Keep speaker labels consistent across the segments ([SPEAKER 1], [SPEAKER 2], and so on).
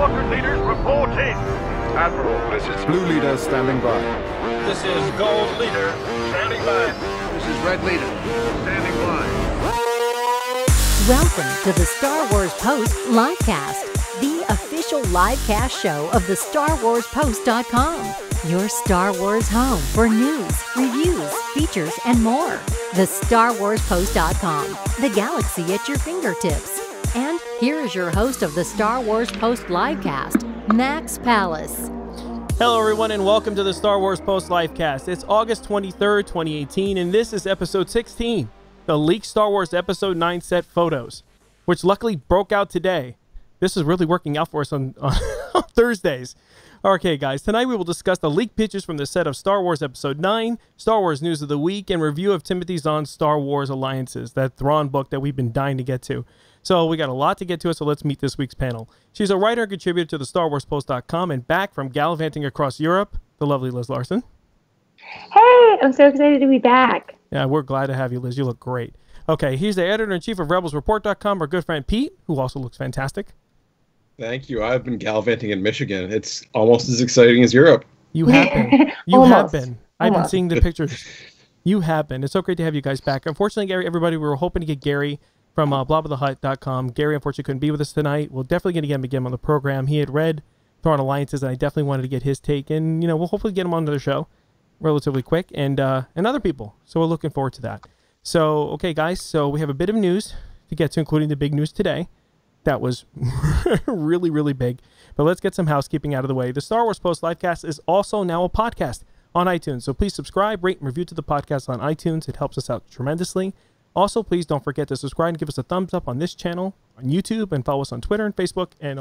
[SPEAKER 1] Squadron leaders reporting.
[SPEAKER 2] Admiral, this is
[SPEAKER 3] Blue Leader standing by.
[SPEAKER 1] This is Gold Leader standing by.
[SPEAKER 2] This is Red Leader, standing by.
[SPEAKER 4] Welcome to the Star Wars Post Livecast, the official livecast show of the StarWarsPost.com, your Star Wars home for news, reviews, features, and more. The StarWarsPost.com, the galaxy at your fingertips. And here is your host of the Star Wars Post Livecast, Max Pallas.
[SPEAKER 5] Hello, everyone, and welcome to the Star Wars Post Livecast. It's August 23rd, 2018, and this is episode 16, the leaked Star Wars Episode 9 set photos, which luckily broke out today. This is really working out for us on Thursdays. Okay, guys, tonight we will discuss the leaked pictures from the set of Star Wars Episode 9, Star Wars News of the Week, and review of Timothy Zahn's Star Wars Alliances, that Thrawn book that we've been dying to get to. So we got a lot to get to, so let's meet this week's panel. She's a writer and contributor to the StarWarsPost.com and back from gallivanting across Europe, the lovely Liz Larson.
[SPEAKER 6] Hey, I'm so excited to be back.
[SPEAKER 5] Yeah, we're glad to have you, Liz. You look great. Okay, he's the editor-in-chief of RebelsReport.com, our good friend Pete, who also looks fantastic.
[SPEAKER 7] Thank you. I've been gallivanting in Michigan. It's almost as exciting as Europe.
[SPEAKER 5] You have been. You have been. I've been
[SPEAKER 6] Almost.
[SPEAKER 5] seeing the pictures. You have been. It's so great to have you guys back. Unfortunately, Gary, everybody, we were hoping to get Gary from blobofthehut.com. Gary, unfortunately, couldn't be with us tonight. We're definitely going to get him again on the program. He had read Thrawn Alliances, and I definitely wanted to get his take. And, we'll hopefully get him on the show relatively quick, and other people. So we're looking forward to that. So, okay, guys, so we have a bit of news to get to, including the big news today. That was really, really big. But let's get some housekeeping out of the way. The Star Wars Post Livecast is also now a podcast on iTunes. So please subscribe, rate, and review to the podcast on iTunes. It helps us out tremendously. Also, please don't forget to subscribe and give us a thumbs up on this channel, on YouTube, and follow us on Twitter and Facebook, and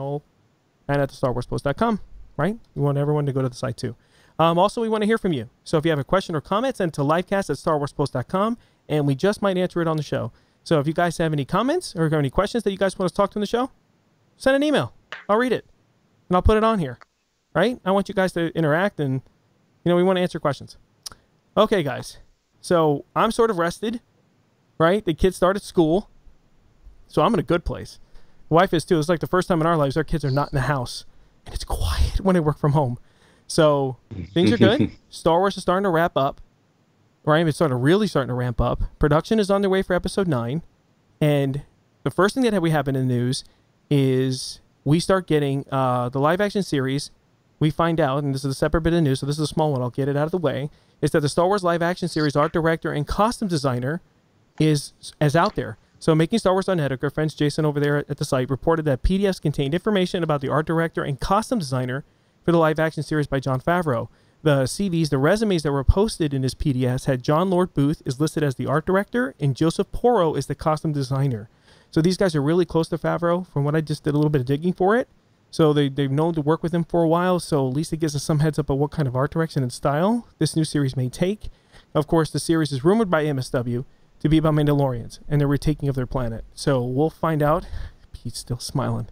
[SPEAKER 5] at the StarWarsPost.com, right? We want everyone to go to the site too. Also, we want to hear from you. So if you have a question or comment, send it to livecast@StarWarsPost.com, and we just might answer it on the show. So if you guys have any comments or have any questions that you guys want us to talk to in the show, send an email. I'll read it, and I'll put it on here, right? I want you guys to interact, and, we want to answer questions. Okay, guys. So I'm sort of rested. Right? The kids started school, so I'm in a good place. The wife is too. It's like the first time in our lives our kids are not in the house, and it's quiet when I work from home. So things are good. Star Wars is starting to wrap up, right? It's really starting to ramp up. Production is on their way for Episode 9, and the first thing that we have in the news is we start getting the live-action series. We find out, and this is a separate bit of news, so this is a small one. I'll get it out of the way, is that the Star Wars live-action series art director and costume designer is out there. So Making Star Wars on Net, our friends Jason over there at the site reported that PDFs contained information about the art director and costume designer for the live-action series by Jon Favereu. The CVs, the resumes that were posted in his PDFs had John Lord Booth is listed as the art director and Joseph Porro is the costume designer. So these guys are really close to Favereu from what I just did a little bit of digging for it. So they've known to work with him for a while, so at least it gives us some heads up of what kind of art direction and style this new series may take. Of course, the series is rumored by MSW to be about Mandalorians and the retaking of their planet. So we'll find out. Pete's still smiling.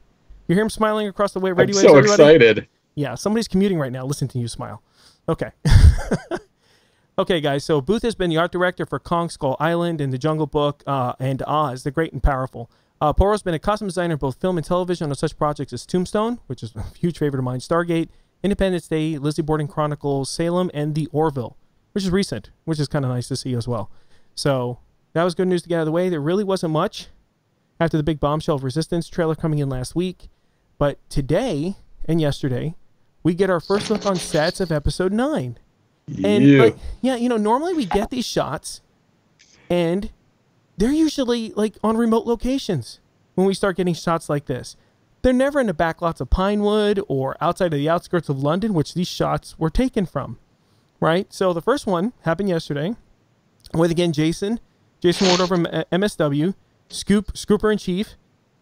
[SPEAKER 5] You hear him smiling across the way?
[SPEAKER 7] I'm so excited.
[SPEAKER 5] Yeah, somebody's commuting right now. Listen to you smile. Okay. Okay, guys. So Booth has been the art director for Kong Skull Island and The Jungle Book and Oz, The Great and Powerful. Porro's been a costume designer in both film and television on such projects as Tombstone, which is a huge favorite of mine, Stargate, Independence Day, Lizzie Borden Chronicles, Salem, and The Orville, which is recent, which is kind of nice to see as well. So that was good news to get out of the way. There really wasn't much after the big bombshell of Resistance trailer coming in last week. But today and yesterday, we get our first look on sets of Episode 9. And, normally we get these shots, and they're usually, on remote locations when we start getting shots like this. They're never in the backlots of Pinewood or outside of the outskirts of London, which these shots were taken from, right? So the first one happened yesterday with, again, Jason Ward over MSW, Scooper-in-Chief,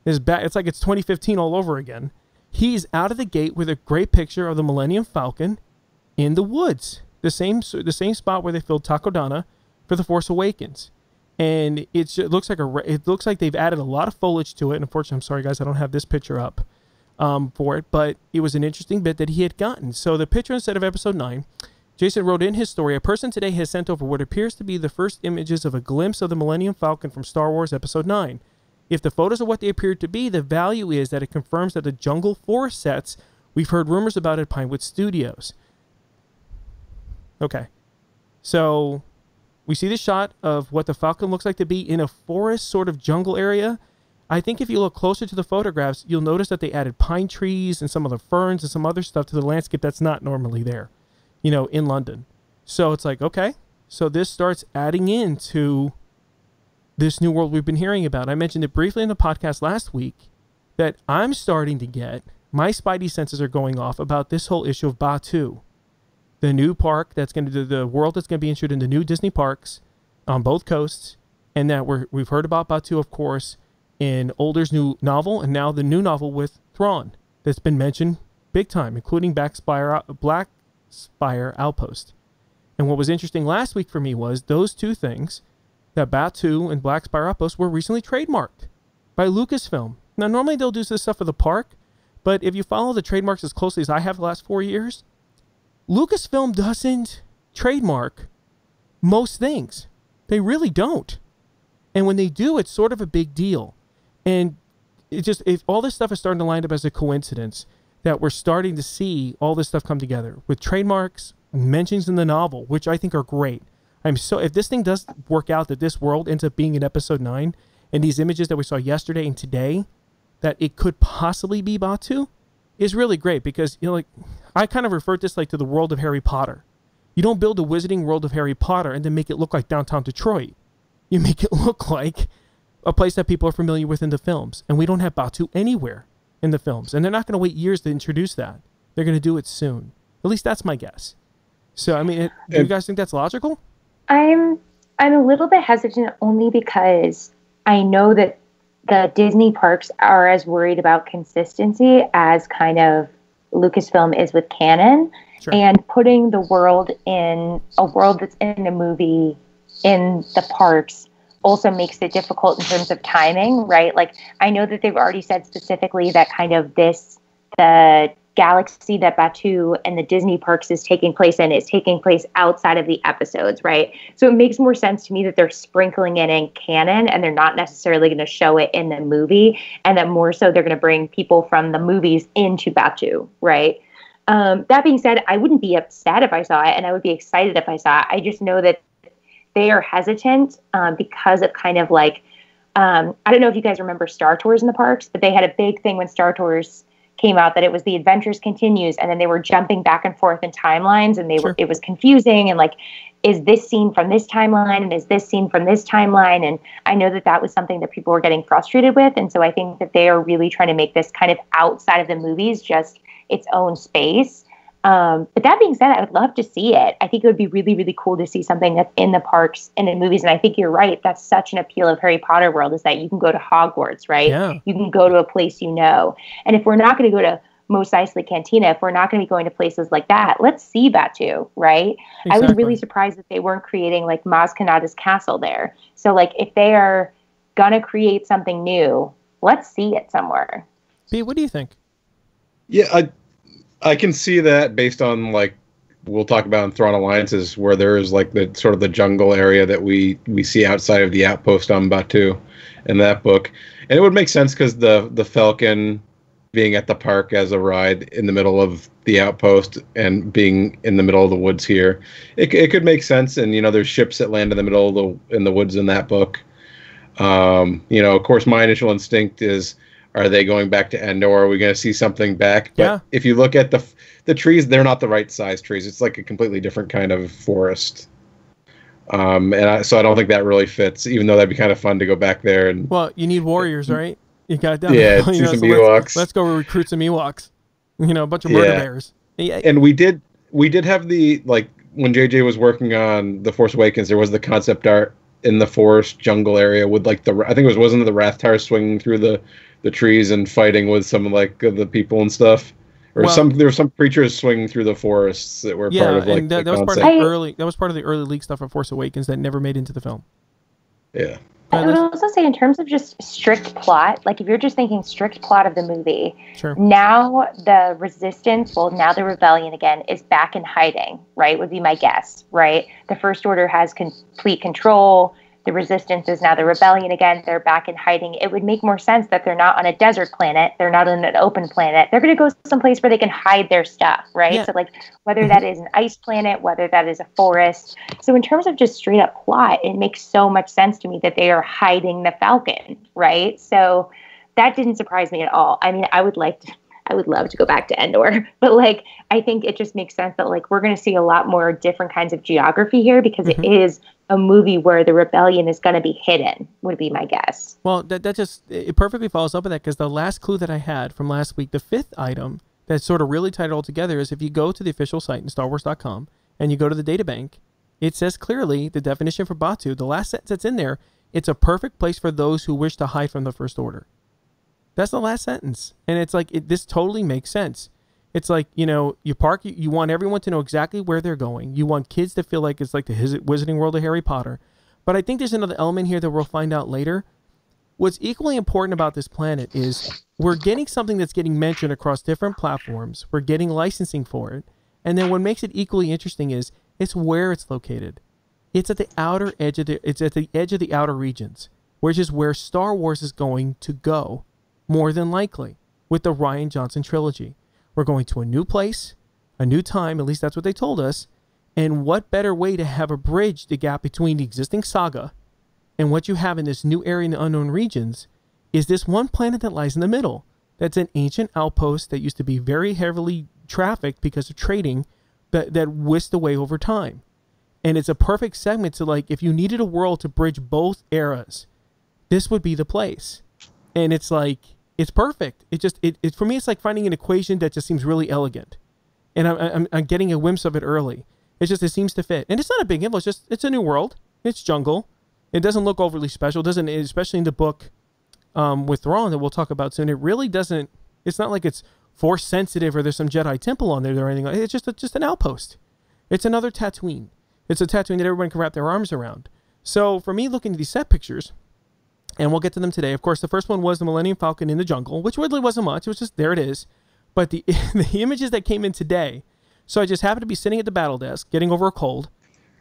[SPEAKER 5] is back. It's like it's 2015 all over again. He's out of the gate with a great picture of the Millennium Falcon in the woods, the same spot where they filmed Takodana for The Force Awakens. And it looks like they've added a lot of foliage to it. And unfortunately, I'm sorry guys, I don't have this picture up for it, but it was an interesting bit that he had gotten. So the picture instead of Episode 9. Jason wrote in his story, a person today has sent over what appears to be the first images of a glimpse of the Millennium Falcon from Star Wars Episode 9. If the photos are what they appear to be, the value is that it confirms that the jungle forest sets we've heard rumors about at Pinewood Studios. Okay. So we see the shot of what the Falcon looks like to be in a forest sort of jungle area. I think if you look closer to the photographs, you'll notice that they added pine trees and some other ferns and some other stuff to the landscape that's not normally there, in London. So it's like, okay, so this starts adding into this new world we've been hearing about. I mentioned it briefly in the podcast last week that I'm starting to get, my spidey senses are going off about this whole issue of Batuu, the new park that's going to do the world that's going to be introduced in the new Disney parks on both coasts, and that we've heard about Batuu, of course, in Older's new novel, and now the new novel with Thrawn that's been mentioned big time, including Black Spire Outpost. And what was interesting last week for me was those two things, that Batuu and Black Spire Outpost, were recently trademarked by Lucasfilm. Now, normally they'll do this stuff for the park, but if you follow the trademarks as closely as I have the last 4 years, Lucasfilm doesn't trademark most things. They really don't. And when they do, it's sort of a big deal. And if all this stuff is starting to line up as a coincidence, that we're starting to see all this stuff come together with trademarks, mentions in the novel, which I think are great. If this thing does work out, that this world ends up being in episode 9, and these images that we saw yesterday and today, that it could possibly be Batuu, is really great, because I kind of refer to this like to the world of Harry Potter. You don't build a wizarding world of Harry Potter and then make it look like downtown Detroit. You make it look like a place that people are familiar with in the films, and we don't have Batuu anywhere in the films, and they're not going to wait years to introduce that. They're going to do it soon. At least that's my guess. So, do you guys think that's logical?
[SPEAKER 6] I'm a little bit hesitant only because I know that the Disney parks are as worried about consistency as kind of Lucasfilm is with canon.
[SPEAKER 5] Sure.
[SPEAKER 6] And putting the world in a world that's in a movie in the parks also makes it difficult in terms of timing, right? Like, I know that they've already said specifically that kind of the galaxy that Batuu and the Disney parks is taking place in is taking place outside of the episodes, right? So it makes more sense to me that they're sprinkling it in canon and they're not necessarily going to show it in the movie, and that more so they're going to bring people from the movies into Batuu, right? That being said, I wouldn't be upset if I saw it, and I would be excited if I saw it. I just know that they are hesitant because of kind of like, I don't know if you guys remember Star Tours in the parks, but they had a big thing when Star Tours came out that it was the Adventures Continues, and then they were jumping back and forth in timelines, and it was confusing, and like, is this scene from this timeline, and is this scene from this timeline? And I know that was something that people were getting frustrated with, and so I think that they are really trying to make this kind of outside of the movies, just its own space. But that being said, I would love to see it. I think it would be really, really cool to see something that's in the parks and in movies. And I think you're right. That's such an appeal of Harry Potter world, is that you can go to Hogwarts, right? Yeah. You can go to a place you know. And if we're not going to go to Mos Eisley Cantina, if we're not going to be going to places like that, let's see Batuu, right? Exactly. I was really surprised that they weren't creating like Maz Kanata's castle there. So like, if they are going to create something new, let's see it somewhere.
[SPEAKER 5] B, what do you think?
[SPEAKER 7] Yeah, I can see that based on, like, we'll talk about in Thrawn Alliances, where there is like the sort of the jungle area that we see outside of the outpost on Batuu in that book. And it would make sense because the Falcon being at the park as a ride in the middle of the outpost and being in the middle of the woods here, it could make sense. And, there's ships that land in the middle of in the woods in that book. Of course, my initial instinct is, are they going back to Endor? Are we going to see something back? But if you look at the trees, they're not the right size trees. It's like a completely different kind of forest. So I don't think that really fits, even though that'd be kind of fun to go back there. Well,
[SPEAKER 5] you need warriors, right? You got that.
[SPEAKER 7] Yeah, see some Ewoks.
[SPEAKER 5] Let's go recruit some Ewoks. A bunch of murder bears. Yeah.
[SPEAKER 7] And we did have the, like, when JJ was working on The Force Awakens, there was the concept art in the forest jungle area with, like, I think it wasn't the Rathtar swinging through the trees and fighting with some, like, the people and stuff, or there were some creatures swinging through the forests that were part of, like,
[SPEAKER 5] and that was part of the early. That was part of the early leak stuff of Force Awakens that never made into the film.
[SPEAKER 7] Yeah.
[SPEAKER 6] I would also say, in terms of just strict plot, like, if you're just thinking strict plot of the movie, now the Resistance, now the Rebellion again, is back in hiding, right? Would be my guess, right? The First Order has complete control. the resistance is now the rebellion again. They're back in hiding. It would make more sense that they're not on a desert planet. They're not on an open planet. They're going to go someplace where they can hide their stuff, right?
[SPEAKER 5] Yeah.
[SPEAKER 6] So like whether that is an ice planet, whether that is a forest. So in terms of just straight up plot, it makes so much sense to me that they are hiding the Falcon, right? So that didn't surprise me at all. I mean, I would love to go back to Endor, but like, I think it just makes sense that like, we're going to see a lot more different kinds of geography here because it is a movie where the rebellion is going to be hidden, would be my guess.
[SPEAKER 5] Well, it perfectly follows up with that, because the last clue that I had from last week, the fifth item that sort of really tied it all together, is if you go to the official site in StarWars.com and you go to the databank, it says clearly the definition for Batu, the last sentence that's in there, it's a perfect place for those who wish to hide from the First Order. That's the last sentence. And it's like, this totally makes sense. It's like, you know, you want everyone to know exactly where they're going. You want kids to feel like it's like the Wizarding World of Harry Potter. But I think there's another element here that we'll find out later. What's equally important about this planet is we're getting something that's getting mentioned across different platforms. We're getting licensing for it. And then what makes it equally interesting is it's where it's located. It's at the outer edge of the outer regions, which is where Star Wars is going to go. More than likely, with the Rian Johnson trilogy. We're going to a new place, a new time, at least that's what they told us, and what better way to have a bridge the gap between the existing saga and what you have in this new area in the unknown regions is this one planet that lies in the middle. That's an ancient outpost that used to be very heavily trafficked because of trading that whisked away over time. And it's a perfect segment to, like, if you needed a world to bridge both eras, this would be the place. And it's like, it's perfect. It for me, it's like finding an equation that just seems really elegant. And I'm getting a glimpse of it early. It seems to fit. And it's not a big info. It's a new world. It's jungle. It doesn't look overly special. It doesn't, especially in the book with Thrawn that we'll talk about soon. It really doesn't, it's not like it's force sensitive or there's some Jedi temple on there or anything. It's just an outpost. It's another Tatooine. It's a Tatooine that everyone can wrap their arms around. So for me, looking at these set pictures, and we'll get to them today. Of course, the first one was the Millennium Falcon in the jungle, which really wasn't much. It was just, there it is. But the images that came in today, so I just happened to be sitting at the battle desk, getting over a cold,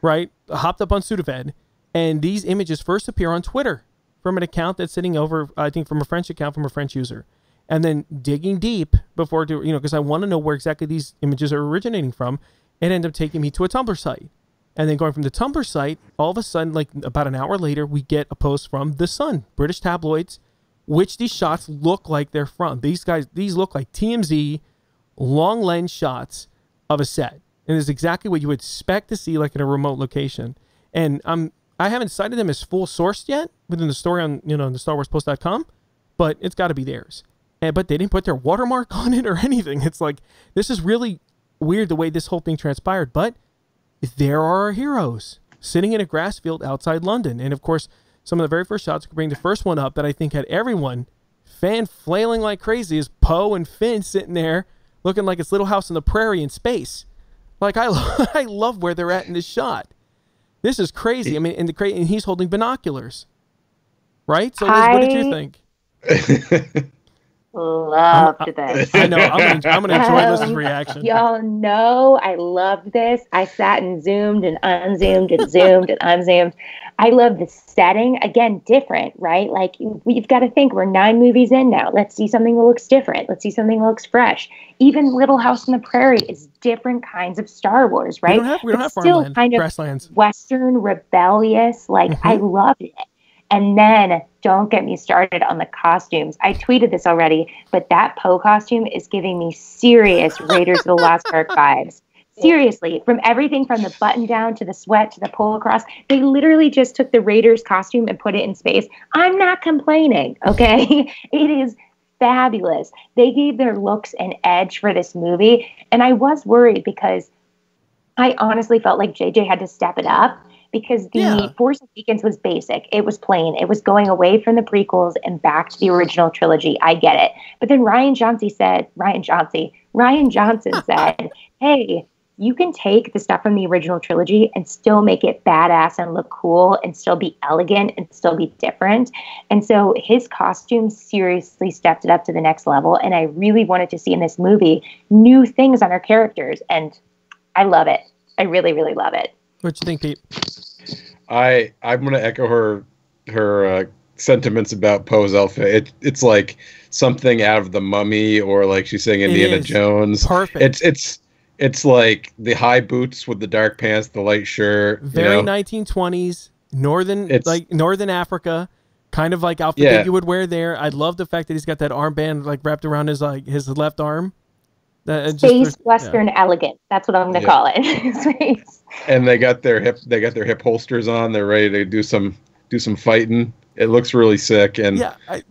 [SPEAKER 5] right? I hopped up on Sudafed, and these images first appear on Twitter from an account that's sitting over, I think from a French account from a French user. And then digging deep before, because I want to know where exactly these images are originating from, it ended up taking me to a Tumblr site. And then going from the Tumblr site, all of a sudden, like about an hour later, we get a post from The Sun, British tabloids, which these shots look like they're from. These look like TMZ long lens shots of a set. And it's exactly what you would expect to see like in a remote location. And I haven't cited them as full sourced yet within the story on, the StarWarsPost.com, but it's got to be theirs. But they didn't put their watermark on it or anything. It's like, this is really weird the way this whole thing transpired, but there are our heroes sitting in a grass field outside London. And of course, some of the very first shots, we could bring the first one up that I think had everyone flailing like crazy, is Poe and Finn sitting there looking like it's Little House on the Prairie in space. Like, I love where they're at in this shot. This is crazy. I mean, and he's holding binoculars, right? So Liz, what did you think?
[SPEAKER 6] Loved this.
[SPEAKER 5] I know. I'm gonna enjoy Liz's reaction.
[SPEAKER 6] Y'all know I love this. I sat and zoomed and unzoomed and zoomed and unzoomed. I love the setting. Again, different, right? Like, we've got to think we're 9 movies in now. Let's see something that looks different. Let's see something that looks fresh. Even Little House on the Prairie is different kinds of Star Wars, right?
[SPEAKER 5] We don't have
[SPEAKER 6] still
[SPEAKER 5] farmland,
[SPEAKER 6] kind of
[SPEAKER 5] grasslands.
[SPEAKER 6] Western, rebellious. Like, I loved it. And then, don't get me started on the costumes. I tweeted this already, but that Poe costume is giving me serious Raiders of the Lost Ark vibes. Seriously, from everything from the button down to the sweat to the pull across, they literally just took the Raiders costume and put it in space. I'm not complaining, okay? It is fabulous. They gave their looks an edge for this movie, and I was worried because I honestly felt like JJ had to step it up. Because the Force Awakens was basic. It was plain. It was going away from the prequels and back to the original trilogy. I get it. But then Ryan Johnson said, hey, you can take the stuff from the original trilogy and still make it badass and look cool and still be elegant and still be different. And so his costume seriously stepped it up to the next level. And I really wanted to see in this movie new things on our characters. And I love it. I really, really love it.
[SPEAKER 5] What you think, Pete?
[SPEAKER 7] I'm gonna echo her sentiments about Poe's outfit. It's like something out of The Mummy, or like she's saying Indiana
[SPEAKER 5] is.
[SPEAKER 7] Jones.
[SPEAKER 5] Perfect.
[SPEAKER 7] It's like the high boots with the dark pants, the light shirt.
[SPEAKER 5] Very
[SPEAKER 7] you know?
[SPEAKER 5] 1920s, northern Africa, kind of like outfit
[SPEAKER 7] Yeah.
[SPEAKER 5] that you would wear there. I love the fact that he's got that armband like wrapped around his left arm.
[SPEAKER 6] Space Western elegant. That's what I'm going to call it. Space.
[SPEAKER 7] And they got their hip holsters on. They're ready to do some fighting. It looks really sick. And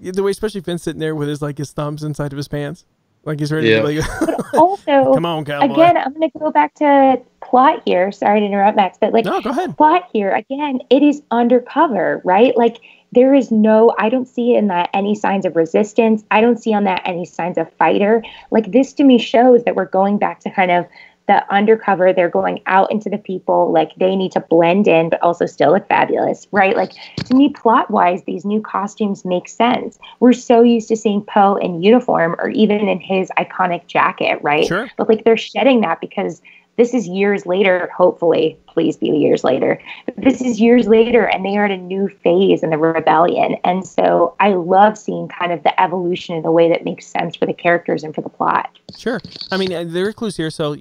[SPEAKER 5] the way especially Finn's sitting there with his thumbs inside of his pants, like he's ready to
[SPEAKER 6] But also,
[SPEAKER 5] come on, cowboy.
[SPEAKER 6] Again, I'm going to go back to plot here. Sorry to interrupt, Max, but
[SPEAKER 5] no, go ahead.
[SPEAKER 6] Plot here again. It is undercover, right? Like I don't see in that any signs of resistance. I don't see on that any signs of fighter. Like this to me shows that we're going back to kind of the undercover. They're going out into the people, like they need to blend in, but also still look fabulous, right? Like to me, plot wise, these new costumes make sense. We're so used to seeing Poe in uniform or even in his iconic jacket, right?
[SPEAKER 5] Sure.
[SPEAKER 6] But like they're shedding that because this is years later, hopefully, please be years later. But this is years later, and they are at a new phase in the rebellion. And so I love seeing kind of the evolution in a way that makes sense for the characters and for the plot.
[SPEAKER 5] Sure. I mean, there are clues here. So,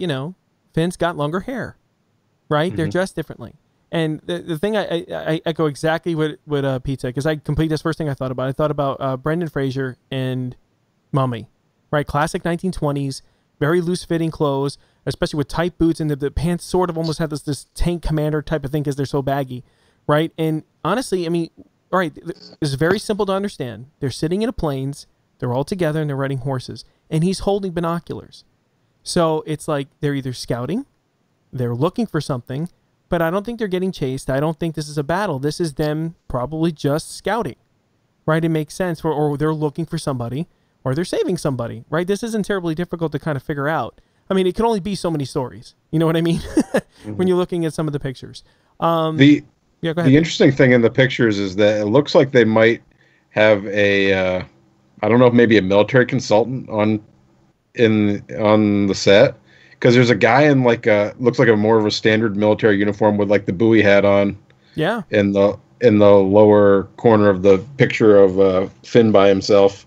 [SPEAKER 5] Finn's got longer hair, right? Mm-hmm. They're dressed differently. And the thing I echo exactly what Pete said, because I completely, that's the first thing I thought about. I thought about Brendan Fraser and Mummy, right? Classic 1920s, very loose-fitting clothes, especially with tight boots, and the pants sort of almost have this tank commander type of thing because they're so baggy, right? And honestly, I mean, all right, it's very simple to understand. They're sitting in a plains, they're all together, and they're riding horses, and he's holding binoculars. So it's like they're either scouting, they're looking for something, but I don't think they're getting chased. I don't think this is a battle. This is them probably just scouting, right? It makes sense, or they're looking for somebody, or they're saving somebody, right? This isn't terribly difficult to kind of figure out. I mean, it can only be so many stories. You know what I mean? When you're looking at some of the pictures. Go ahead.
[SPEAKER 7] The interesting thing in the pictures is that it looks like they might have I don't know if maybe a military consultant on the set, because there's a guy in looks like a more of a standard military uniform with like the buoy hat on. Yeah. In the lower corner of the picture of Finn by himself.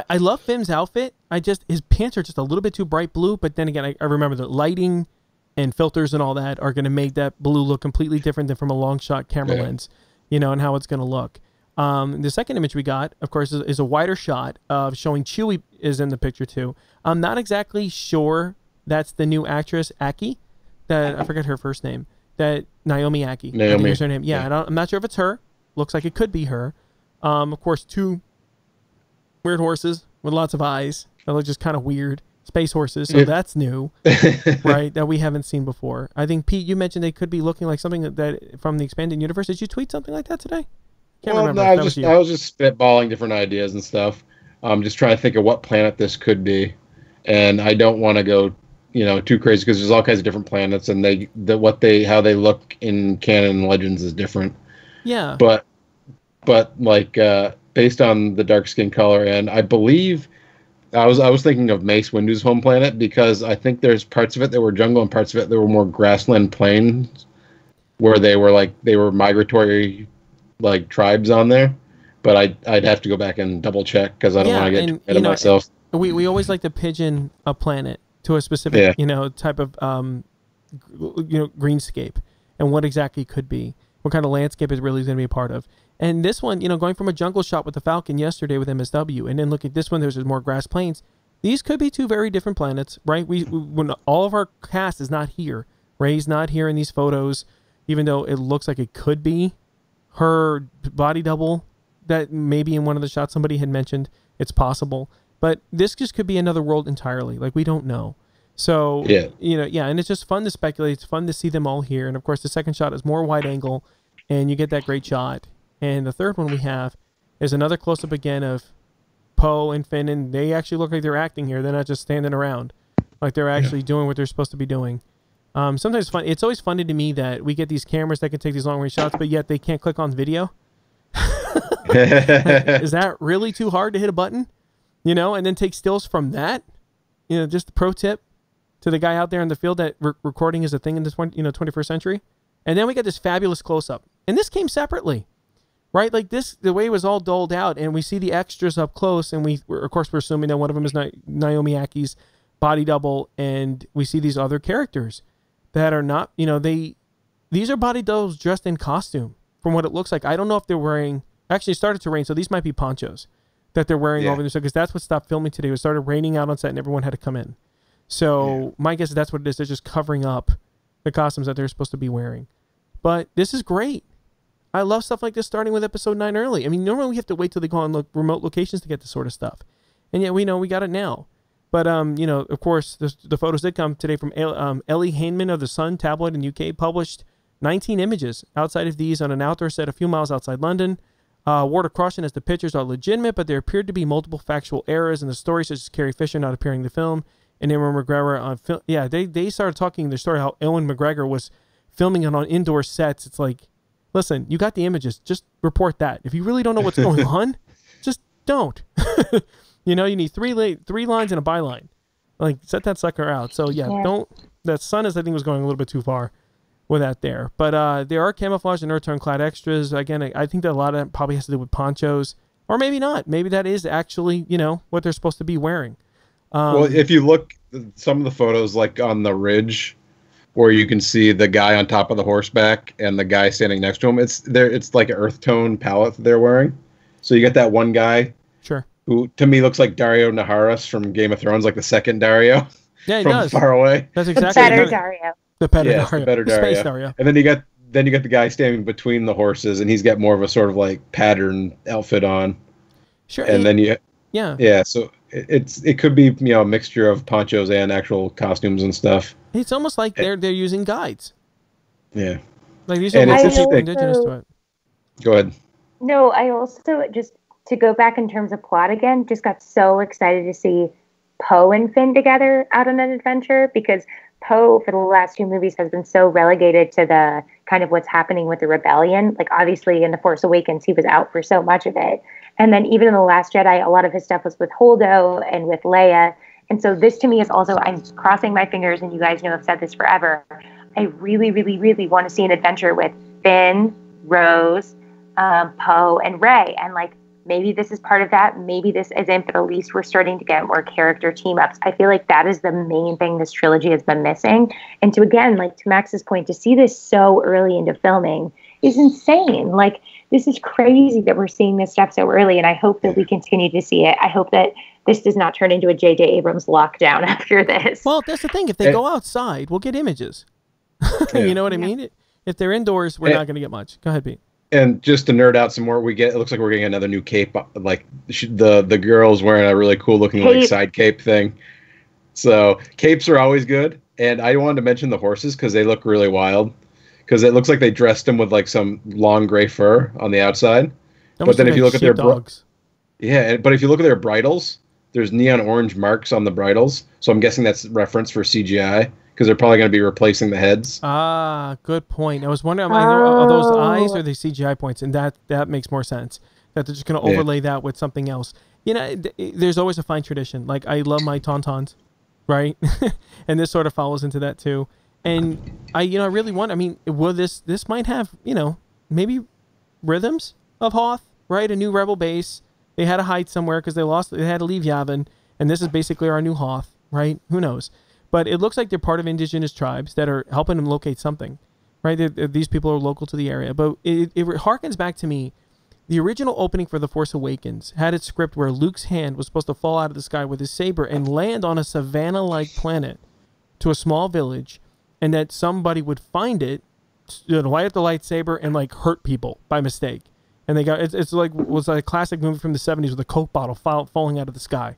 [SPEAKER 5] I love Finn's outfit. His pants are just a little bit too bright blue, but then again, I remember the lighting and filters and all that are going to make that blue look completely different than from a long shot camera lens, and how it's going to look. The second image we got, of course, is a wider shot of showing Chewie is in the picture too. I'm not exactly sure that's the new actress, Aki, that I forget her first name, that Naomi Aki. I think is her name. Yeah. I'm not sure if it's her. Looks like it could be her. Of course, two weird horses with lots of eyes that look just kind of weird. Space horses, so that's new, right? That we haven't seen before. I think, Pete, you mentioned they could be looking like something that from the expanded universe. Did you tweet something like that today?
[SPEAKER 7] Can't remember. No, I was just spitballing different ideas and stuff. Just trying to think of what planet this could be, and I don't want to go, too crazy because there's all kinds of different planets, and how they look in canon and legends is different.
[SPEAKER 5] Yeah.
[SPEAKER 7] But like based on the dark skin color, and I believe I was thinking of Mace Windu's home planet, because I think there's parts of it that were jungle and parts of it that were more grassland plains, where they were migratory tribes on there. But I'd have to go back and double check because I don't want to get ahead of myself.
[SPEAKER 5] We always like to pigeon a planet to a specific type of greenscape and what exactly it could be, what kind of landscape is really going to be a part of. And this one, going from a jungle shot with the Falcon yesterday with MSW, and then look at this one, there's more grass plains. These could be two very different planets, right? When all of our cast is not here, Rey's not here in these photos, even though it looks like it could be her body double that maybe in one of the shots somebody had mentioned. It's possible, but this just could be another world entirely. We don't know. So, and it's just fun to speculate. It's fun to see them all here. And of course, the second shot is more wide angle, and you get that great shot. And the third one we have is another close-up again of Poe and Finn, and they actually look like they're acting here. They're not just standing around. Like they're actually doing what they're supposed to be doing. Sometimes fun. It's always funny to me that we get these cameras that can take these long-range shots, but yet they can't click on video. Is that really too hard to hit a button? And then take stills from that? Just a pro tip to the guy out there in the field that recording is a thing in this 21st century. And then we got this fabulous close-up And this came separately, right? Like this, the way it was all doled out, and we see the extras up close, and of course, we're assuming that one of them is Naomi Aki's body double, and we see these other characters that are not, these are body doubles dressed in costume from what it looks like. I don't know if they're wearing, actually it started to rain, so these might be ponchos that they're wearing over there, because that's what stopped filming today. It started raining out on set and everyone had to come in. So my guess is that's what it is. They're just covering up the costumes that they're supposed to be wearing. But this is great. I love stuff like this starting with episode 9 early. I mean, normally we have to wait till they go on remote locations to get this sort of stuff. And yet we know we got it now. But, of course, the photos did come today from Ellie Hayman of The Sun tabloid in UK, published 19 images outside of these on an outdoor set a few miles outside London. Word of caution as the pictures are legitimate, but there appeared to be multiple factual errors in the story, such as Carrie Fisher not appearing in the film, and Ewan McGregor on film. Yeah, they started talking their story how Ewan McGregor was filming it on indoor sets. It's like, listen, you got the images, just report that. If you really don't know what's going on, just don't. You need three lines and a byline. Like, set that sucker out. So don't. That Sun is, I think, was going a little bit too far with that there. But there are camouflage and earth tone clad extras. Again, I think that a lot of that probably has to do with ponchos, or maybe not. Maybe that is actually, what they're supposed to be wearing.
[SPEAKER 7] Well, if you look some of the photos, like on the ridge, where you can see the guy on top of the horseback and the guy standing next to him, it's like an earth tone palette that they're wearing. So you get that one guy,
[SPEAKER 5] sure,
[SPEAKER 7] who to me looks like Dario Naharis from Game of Thrones, like the second Dario.
[SPEAKER 5] Yeah, he
[SPEAKER 7] from
[SPEAKER 5] does.
[SPEAKER 7] Far away.
[SPEAKER 5] That's exactly
[SPEAKER 6] the better Dario.
[SPEAKER 5] The better
[SPEAKER 7] Dario.
[SPEAKER 5] The
[SPEAKER 7] better Dario.
[SPEAKER 5] Space Dario.
[SPEAKER 7] And then you got the guy standing between the horses, and he's got more of a sort of like pattern outfit on.
[SPEAKER 5] Sure.
[SPEAKER 7] And then
[SPEAKER 5] yeah.
[SPEAKER 7] So it could be a mixture of ponchos and actual costumes and stuff.
[SPEAKER 5] It's almost like they're using guides.
[SPEAKER 7] Yeah.
[SPEAKER 5] Like these are indigenous to it.
[SPEAKER 7] Go ahead.
[SPEAKER 6] No, I also, just to go back in terms of plot again, just got so excited to see Poe and Finn together out on an adventure, because Poe for the last 2 movies has been so relegated to the kind of what's happening with the rebellion. Like, obviously in The Force Awakens, he was out for so much of it. And then even in The Last Jedi, a lot of his stuff was with Holdo and with Leia. And so this to me is also, I'm crossing my fingers, and you guys know I've said this forever, I really, really, really want to see an adventure with Finn, Rose, Poe, and Rey. And like, maybe this is part of that. Maybe this isn't, but at least we're starting to get more character team ups. I feel like that is the main thing this trilogy has been missing. And to, again, like to Max's point, to see this so early into filming is insane. Like, this is crazy that we're seeing this stuff so early. And I hope that we continue to see it. I hope that this does not turn into a J.J. Abrams lockdown after this.
[SPEAKER 5] Well, that's the thing. If they go outside, we'll get images. You know what I mean? If they're indoors, we're not going to get much. Go ahead, Pete.
[SPEAKER 7] And just to nerd out some more, it looks like we're getting another new cape. Like the girl's wearing a really cool looking like side cape thing. So capes are always good. And I wanted to mention the horses because they look really wild. Because it looks like they dressed them with like some long gray fur on the outside. But then if you look at their
[SPEAKER 5] dogs,
[SPEAKER 7] but if you look at their bridles, there's neon orange marks on the bridles. So I'm guessing that's reference for CGI. Because they're probably going to be replacing the heads.
[SPEAKER 5] Ah, good point. I was wondering, are those eyes or the CGI points? And that makes more sense. That they're just going to overlay that with something else. There's always a fine tradition. Like, I love my tauntauns, right? And this sort of follows into that too. And I really want, will this might have, maybe rhythms of Hoth, right? A new rebel base. They had to hide somewhere because they had to leave Yavin. And this is basically our new Hoth, right? Who knows? But it looks like they're part of indigenous tribes that are helping them locate something, right? These people are local to the area. But it harkens back to me. The original opening for The Force Awakens had its script where Luke's hand was supposed to fall out of the sky with his saber and land on a savanna-like planet to a small village, and that somebody would find it, light up the lightsaber, and like hurt people by mistake. And they got it's like was like a classic movie from the 70s with a Coke bottle falling out of the sky.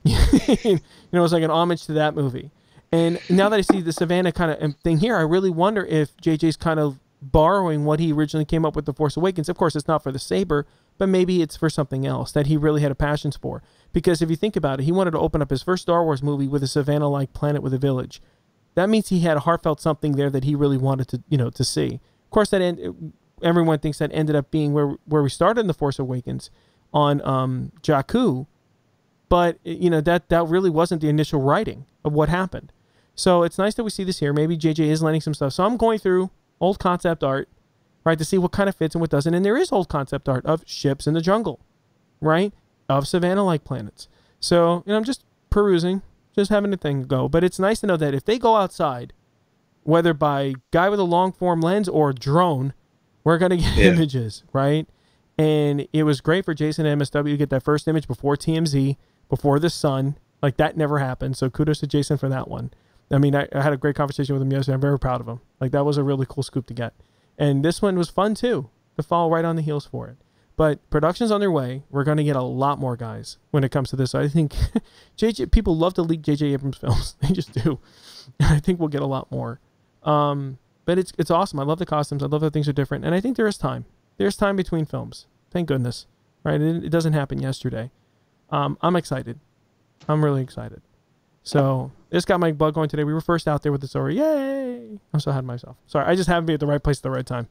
[SPEAKER 5] It was like an homage to that movie. And now that I see the Savannah kind of thing here, I really wonder if JJ's kind of borrowing what he originally came up with The Force Awakens. Of course, it's not for the saber, but maybe it's for something else that he really had a passion for. Because if you think about it, he wanted to open up his first Star Wars movie with a Savannah-like planet with a village. That means he had a heartfelt something there that he really wanted to see. Of course, everyone thinks that ended up being where we started in The Force Awakens on Jakku, but that really wasn't the initial writing of what happened. So it's nice that we see this here. Maybe JJ is landing some stuff. So I'm going through old concept art, right? To see what kind of fits and what doesn't. And there is old concept art of ships in the jungle, right? Of Savannah-like planets. So, I'm just perusing, just having a thing go. But it's nice to know that if they go outside, whether by guy with a long form lens or drone, we're going to get images, right? And it was great for Jason and MSW to get that first image before TMZ, before the sun. Like, that never happened. So kudos to Jason for that one. I mean, I had a great conversation with him yesterday. I'm very proud of him. Like, that was a really cool scoop to get. And this one was fun, too, to follow right on the heels for it. But production's on their way. We're going to get a lot more, guys, when it comes to this. I think people love to leak J.J. Abrams films. They just do. And I think we'll get a lot more. But it's awesome. I love the costumes. I love that things are different. And I think there is time. There's time between films. Thank goodness. Right? It doesn't happen yesterday. I'm excited. I'm really excited. So this got my blood going today. We were first out there with the story. Yay! I'm so happy myself. Sorry, I just happened to be at the right place at the right time,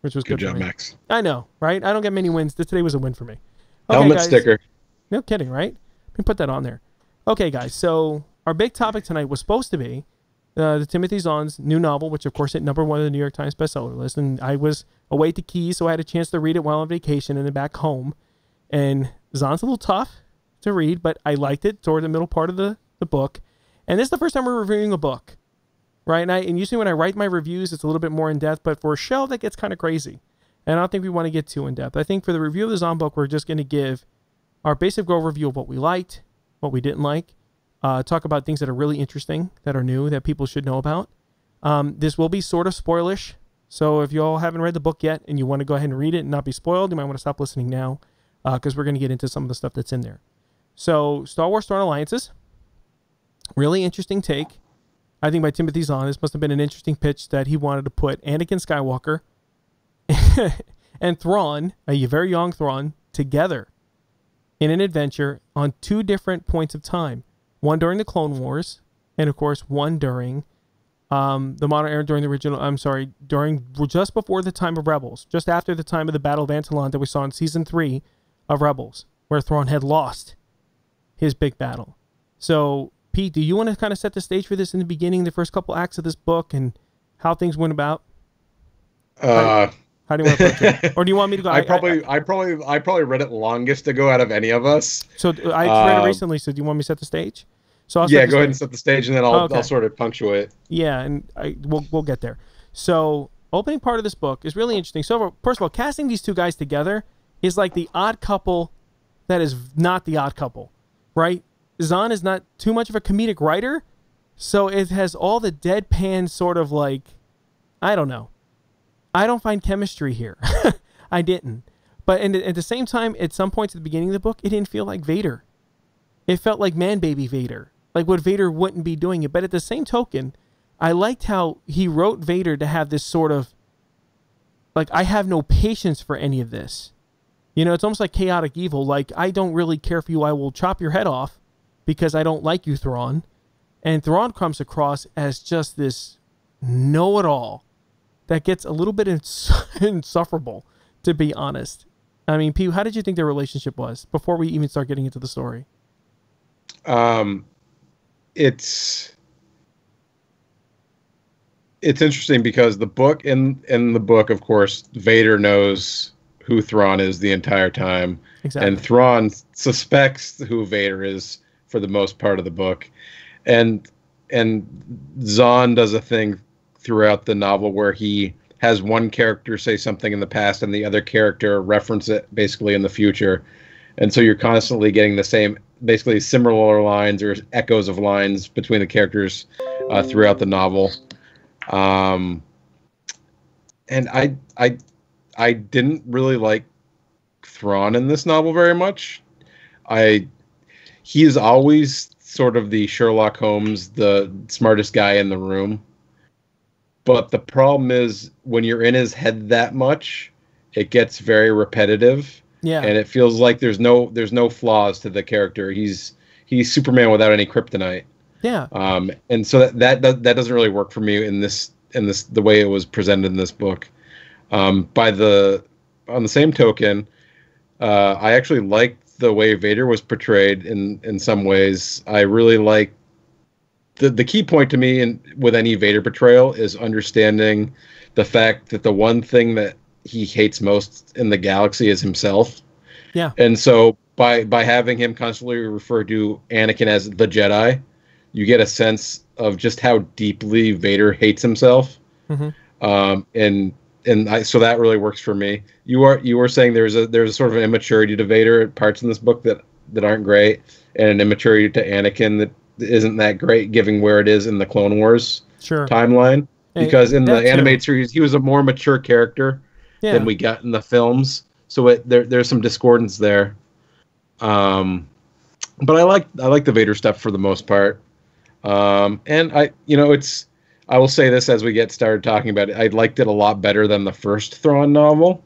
[SPEAKER 5] which was good
[SPEAKER 7] job,
[SPEAKER 5] for me.
[SPEAKER 7] Max.
[SPEAKER 5] I know, right? I don't get many wins. Today was a win for me. Okay,
[SPEAKER 7] Helmet
[SPEAKER 5] guys.
[SPEAKER 7] sticker.
[SPEAKER 5] No kidding, right? Let me put that on there. Okay, guys. So our big topic tonight was supposed to be the Timothy Zahn's new novel, which of course hit #1 on the New York Times bestseller list. And I was away to Keys, so I had a chance to read it while on vacation and then back home. And Zahn's a little tough to read, but I liked it toward the middle part of the book. And this is the first time we're reviewing a book, right? And usually when I write my reviews, it's a little bit more in depth, but for a show, that gets kind of crazy. And I don't think we want to get too in depth. I think for the review of the Zahn book, we're just going to give our basic overview of what we liked, what we didn't like, talk about things that are really interesting, that are new, that people should know about. This will be sort of spoilish. So if you all haven't read the book yet and you want to go ahead and read it and not be spoiled, you might want to stop listening now because we're going to get into some of the stuff that's in there. So Star Wars Thrawn Alliances, really interesting take, I think, by Timothy Zahn. This must have been an interesting pitch that he wanted to put Anakin Skywalker and Thrawn, a very young Thrawn, together in an adventure on two different points of time. One during the Clone Wars, and of course one during the modern era, during the original, during just before the time of Rebels, just after the time of the Battle of Antolon that we saw in Season 3 of Rebels, where Thrawn had lost his big battle. So, Pete, do you want to kind of set the stage for this in the beginning, the first couple acts of this book, and how things went about? How do you want to approach it? Or do you want me to go?
[SPEAKER 7] I probably read it longest to go out of any of us.
[SPEAKER 5] So I read it recently. So do you want me to set the stage? So I'll
[SPEAKER 7] go ahead and set the stage, and then I'll sort of punctuate.
[SPEAKER 5] Yeah, and we'll get there. So opening part of this book is really interesting. So first of all, casting these two guys together is like the odd couple that is not the odd couple, right? Zahn is not too much of a comedic writer, so it has all the deadpan sort of like, I don't know. I don't find chemistry here. I didn't. But at the same time, at some points at the beginning of the book, it didn't feel like Vader. It felt like man-baby Vader. Like what Vader wouldn't be doing it. But at the same token, I liked how he wrote Vader to have this sort of, like, I have no patience for any of this. You know, it's almost like chaotic evil. Like, I don't really care for you. I will chop your head off because I don't like you, Thrawn. And Thrawn comes across as just this know-it-all that gets a little bit insufferable, to be honest. I mean, Pete, how did you think their relationship was before we even start getting into the story?
[SPEAKER 7] It's interesting because the book, in the book, of course, Vader knows who Thrawn is the entire time. Exactly. And Thrawn suspects who Vader is for the most part of the book. And Zahn does a thing throughout the novel where he has one character say something in the past and the other character reference it basically in the future. And so you're constantly getting the same, basically similar lines or echoes of lines between the characters throughout the novel. And I didn't really like Thrawn in this novel very much. He is always sort of the Sherlock Holmes, the smartest guy in the room. But the problem is when you're in his head that much, it gets very repetitive. Yeah. And it feels like there's no flaws to the character. He's Superman without any kryptonite.
[SPEAKER 5] Yeah.
[SPEAKER 7] And so that doesn't really work for me in this the way it was presented in this book. On the same token, I actually liked the way Vader was portrayed in some ways. I really like the key point to me with any Vader portrayal is understanding the fact that the one thing that he hates most in the galaxy is himself.
[SPEAKER 5] Yeah.
[SPEAKER 7] And so by having him constantly refer to Anakin as the Jedi, you get a sense of just how deeply Vader hates himself. So that really works for me. You were saying there's a sort of an immaturity to Vader at parts in this book that aren't great, and an immaturity to Anakin that isn't that great, given where it is in the Clone Wars timeline. Because in the animated series, he was a more mature character than we got in the films. So there's some discordance there. But I like the Vader stuff for the most part. And I will say this as we get started talking about it. I liked it a lot better than the first Thrawn novel.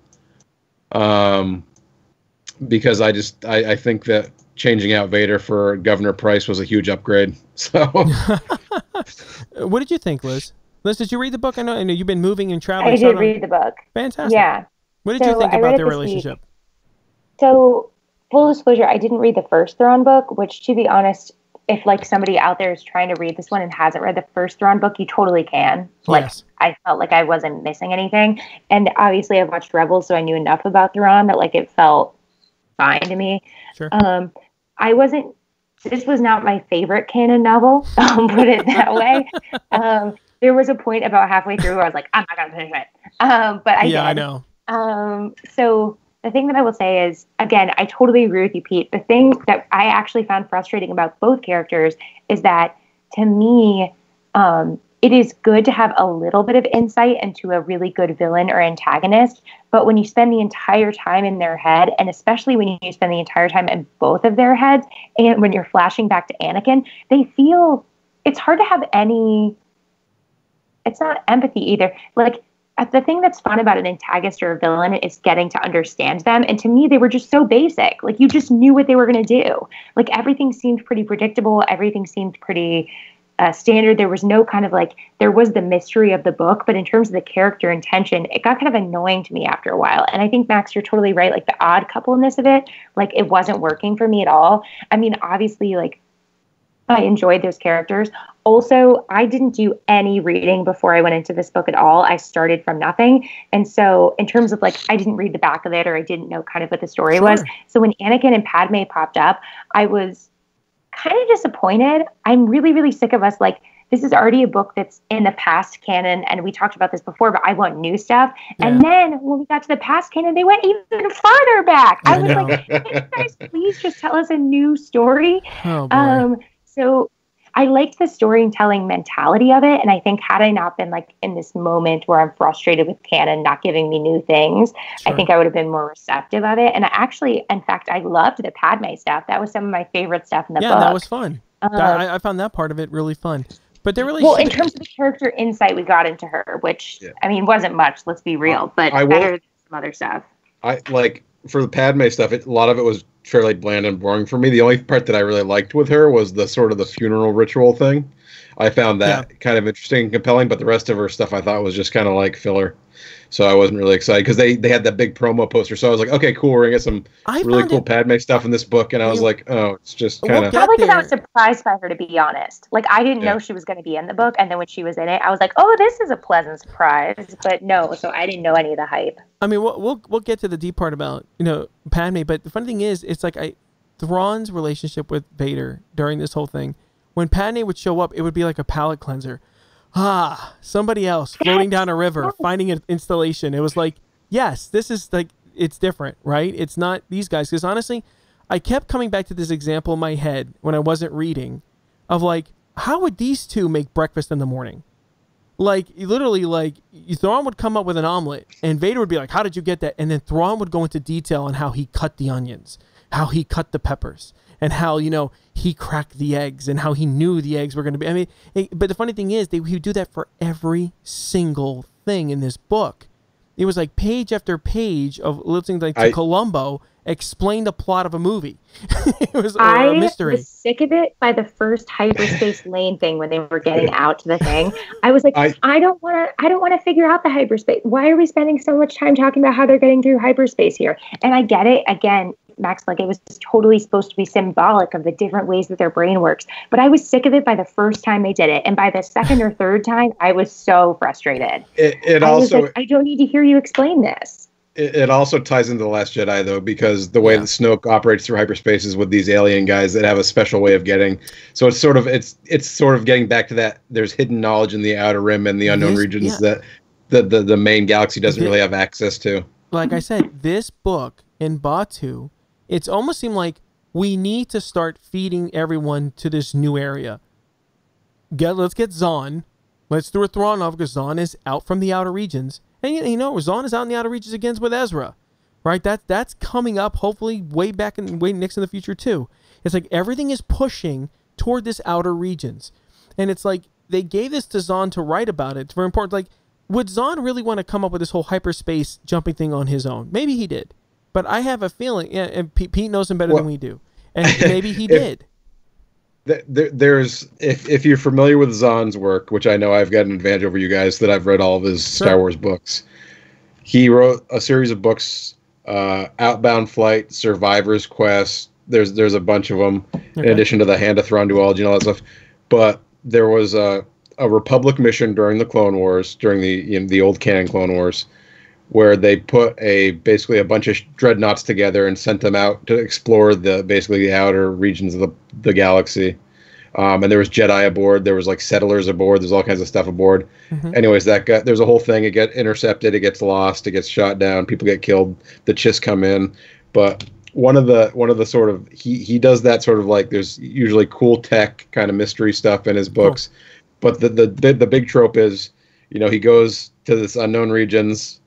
[SPEAKER 7] Because I think that changing out Vader for Governor Price was a huge upgrade. So,
[SPEAKER 5] what did you think, Liz? Liz, did you read the book? I know you've been moving and traveling.
[SPEAKER 6] I did read the book.
[SPEAKER 5] Fantastic.
[SPEAKER 6] Yeah.
[SPEAKER 5] What did you think about their relationship?
[SPEAKER 6] So, full disclosure, I didn't read the first Thrawn book, which, to be honest, if like somebody out there is trying to read this one and hasn't read the first Thrawn book, you totally can. Like, yes. I felt like I wasn't missing anything. And obviously I've watched Rebels, so I knew enough about Thrawn that like it felt fine to me.
[SPEAKER 5] Sure.
[SPEAKER 6] This was not my favorite canon novel. Put it that way. There was a point about halfway through where I was like, I'm not going to finish it. But I did.
[SPEAKER 5] I know.
[SPEAKER 6] So the thing that I will say is, again, I totally agree with you, Pete. The thing that I actually found frustrating about both characters is that, to me, it is good to have a little bit of insight into a really good villain or antagonist. But when you spend the entire time in their head, and especially when you spend the entire time in both of their heads, and when you're flashing back to Anakin, it's hard to have it's not empathy either. Like, the thing that's fun about an antagonist or a villain is getting to understand them. And to me, they were just so basic. Like, you just knew what they were going to do. Like, everything seemed pretty predictable. Everything seemed pretty standard. There was no kind of like, there was the mystery of the book, but in terms of the character and tension, it got kind of annoying to me after a while. And I think, Max, you're totally right. Like, the odd coupleness of it, like, it wasn't working for me at all. I mean, obviously, like, I enjoyed those characters. Also, I didn't do any reading before I went into this book at all. I started from nothing. And so in terms of like, I didn't read the back of it, or I didn't know kind of what the story was. So when Anakin and Padme popped up, I was kind of disappointed. I'm really, really sick of us. Like, this is already a book that's in the past canon. And we talked about this before, but I want new stuff. Yeah. And then when we got to the past canon, they went even farther back. I was like, can you guys please just tell us a new story?
[SPEAKER 5] Oh, boy.
[SPEAKER 6] So I liked the storytelling mentality of it. And I think had I not been like in this moment where I'm frustrated with canon not giving me new things, I think I would have been more receptive of it. And I actually, in fact, I loved the Padme stuff. That was some of my favorite stuff in the book.
[SPEAKER 5] Yeah, that was fun. I found that part of it really fun. But they're really
[SPEAKER 6] in terms of the character insight we got into her, which, I mean, wasn't much, let's be real, but better than some other stuff.
[SPEAKER 7] For the Padme stuff, a lot of it was fairly bland and boring for me. The only part that I really liked with her was the sort of the funeral ritual thing. I found that kind of interesting and compelling, but the rest of her stuff I thought was just kind of like filler. So I wasn't really excited because they had that big promo poster. So I was like, okay, cool, we're going to get some really cool Padme stuff in this book. And I was like, oh, it's just kind of...
[SPEAKER 6] Probably because I was surprised by her, to be honest. Like, I didn't know she was going to be in the book. And then when she was in it, I was like, oh, this is a pleasant surprise. But no, so I didn't know any of the hype.
[SPEAKER 5] I mean, we'll get to the deep part about, Padme. But the funny thing is, it's like Thrawn's relationship with Vader during this whole thing, when Padme would show up, it would be like a palate cleanser. Somebody else floating down a river, finding an installation. It was like, yes, this is like, it's different, right? It's not these guys. Because honestly, I kept coming back to this example in my head when I wasn't reading of like, how would these two make breakfast in the morning? Like, literally, like, Thrawn would come up with an omelet and Vader would be like, how did you get that? And then Thrawn would go into detail on how he cut the onions, how he cut the peppers, and how, he cracked the eggs and how he knew the eggs were going to be. I mean, but the funny thing is, he would do that for every single thing in this book. It was like page after page of listening to Columbo explain the plot of a movie. It was a mystery. I was
[SPEAKER 6] sick of it by the first hyperspace lane thing when they were getting out to the thing. I was like, I don't want to figure out the hyperspace. Why are we spending so much time talking about how they're getting through hyperspace here? And I get it. Again, Max, like it was totally supposed to be symbolic of the different ways that their brain works. But I was sick of it by the first time they did it. And by the second or third time, I was so frustrated.
[SPEAKER 7] It
[SPEAKER 6] I
[SPEAKER 7] also
[SPEAKER 6] was like, I don't need to hear you explain this.
[SPEAKER 7] it also ties into The Last Jedi, though, because the way that Snoke operates through hyperspace is with these alien guys that have a special way of getting. So it's sort of getting back to that. There's hidden knowledge in the Outer Rim and the unknown regions that the main galaxy doesn't really have access to.
[SPEAKER 5] Like I said, this book in Batu, it's almost seemed like we need to start feeding everyone to this new area. Let's get Zahn. Let's do a Thrawn off because Zahn is out from the outer regions. And you know, Zahn is out in the outer regions again with Ezra, right? That's coming up, hopefully, way next in the future too. It's like everything is pushing toward this outer regions, and it's like they gave this to Zahn to write about it. It's very important. Like, would Zahn really want to come up with this whole hyperspace jumping thing on his own? Maybe he did, but I have a feeling, and Pete knows him better than we do, and maybe he did.
[SPEAKER 7] There's if you're familiar with Zahn's work, which I know I've got an advantage over you guys that I've read all of his Star Wars books. He wrote a series of books, Outbound Flight, Survivor's Quest. There's a bunch of them in addition to the Hand of Thrawn duology and all that stuff. But there was a Republic mission during the Clone Wars, during the old canon Clone Wars, where they put basically a bunch of dreadnoughts together and sent them out to explore the outer regions of the galaxy. And there was Jedi aboard. There was like settlers aboard. There's all kinds of stuff aboard. Mm-hmm. Anyways, there's a whole thing. It gets intercepted. It gets lost. It gets shot down. People get killed. The Chiss come in. But one of the sort of he does that sort of like there's usually cool tech kind of mystery stuff in his books. But the big trope is, you know, he goes to this unknown regions.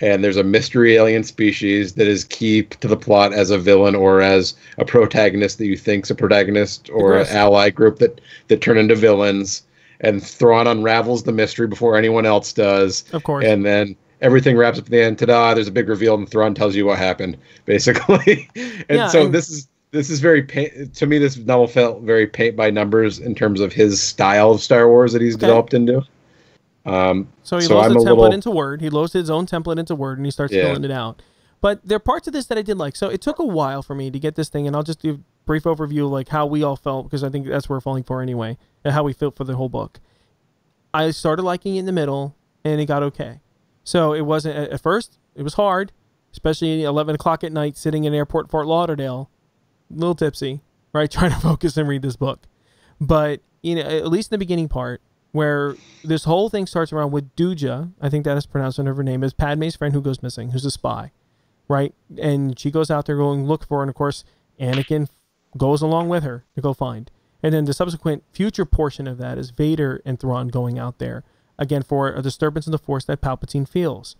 [SPEAKER 7] And there's a mystery alien species that is key to the plot as a villain or as a protagonist that you think's a protagonist or an ally group that turn into villains. And Thrawn unravels the mystery before anyone else does. Of course. And then everything wraps up at the end. Ta-da! There's a big reveal, and Thrawn tells you what happened, basically. This is very to me. This novel felt very paint by numbers in terms of his style of Star Wars that he's developed into.
[SPEAKER 5] So he loads the template into Word. He loads his own template into Word, and he starts filling it out. But there are parts of this that I did like. So it took a while for me to get this thing, and I'll just do a brief overview of like how we all felt, because I think that's what we're falling for anyway, and how we felt for the whole book. I started liking it in the middle, and it got okay. So it wasn't, at first, it was hard, especially 11 o'clock at night, sitting in airport Fort Lauderdale, a little tipsy, right, trying to focus and read this book. But, you know, at least in the beginning part, where this whole thing starts around with Duja, I think that is pronounced under her name, is Padme's friend who goes missing, who's a spy, right? And she goes out there going look for her, and of course, Anakin goes along with her to go find. And then the subsequent future portion of that is Vader and Thrawn going out there, again, for a disturbance in the Force that Palpatine feels.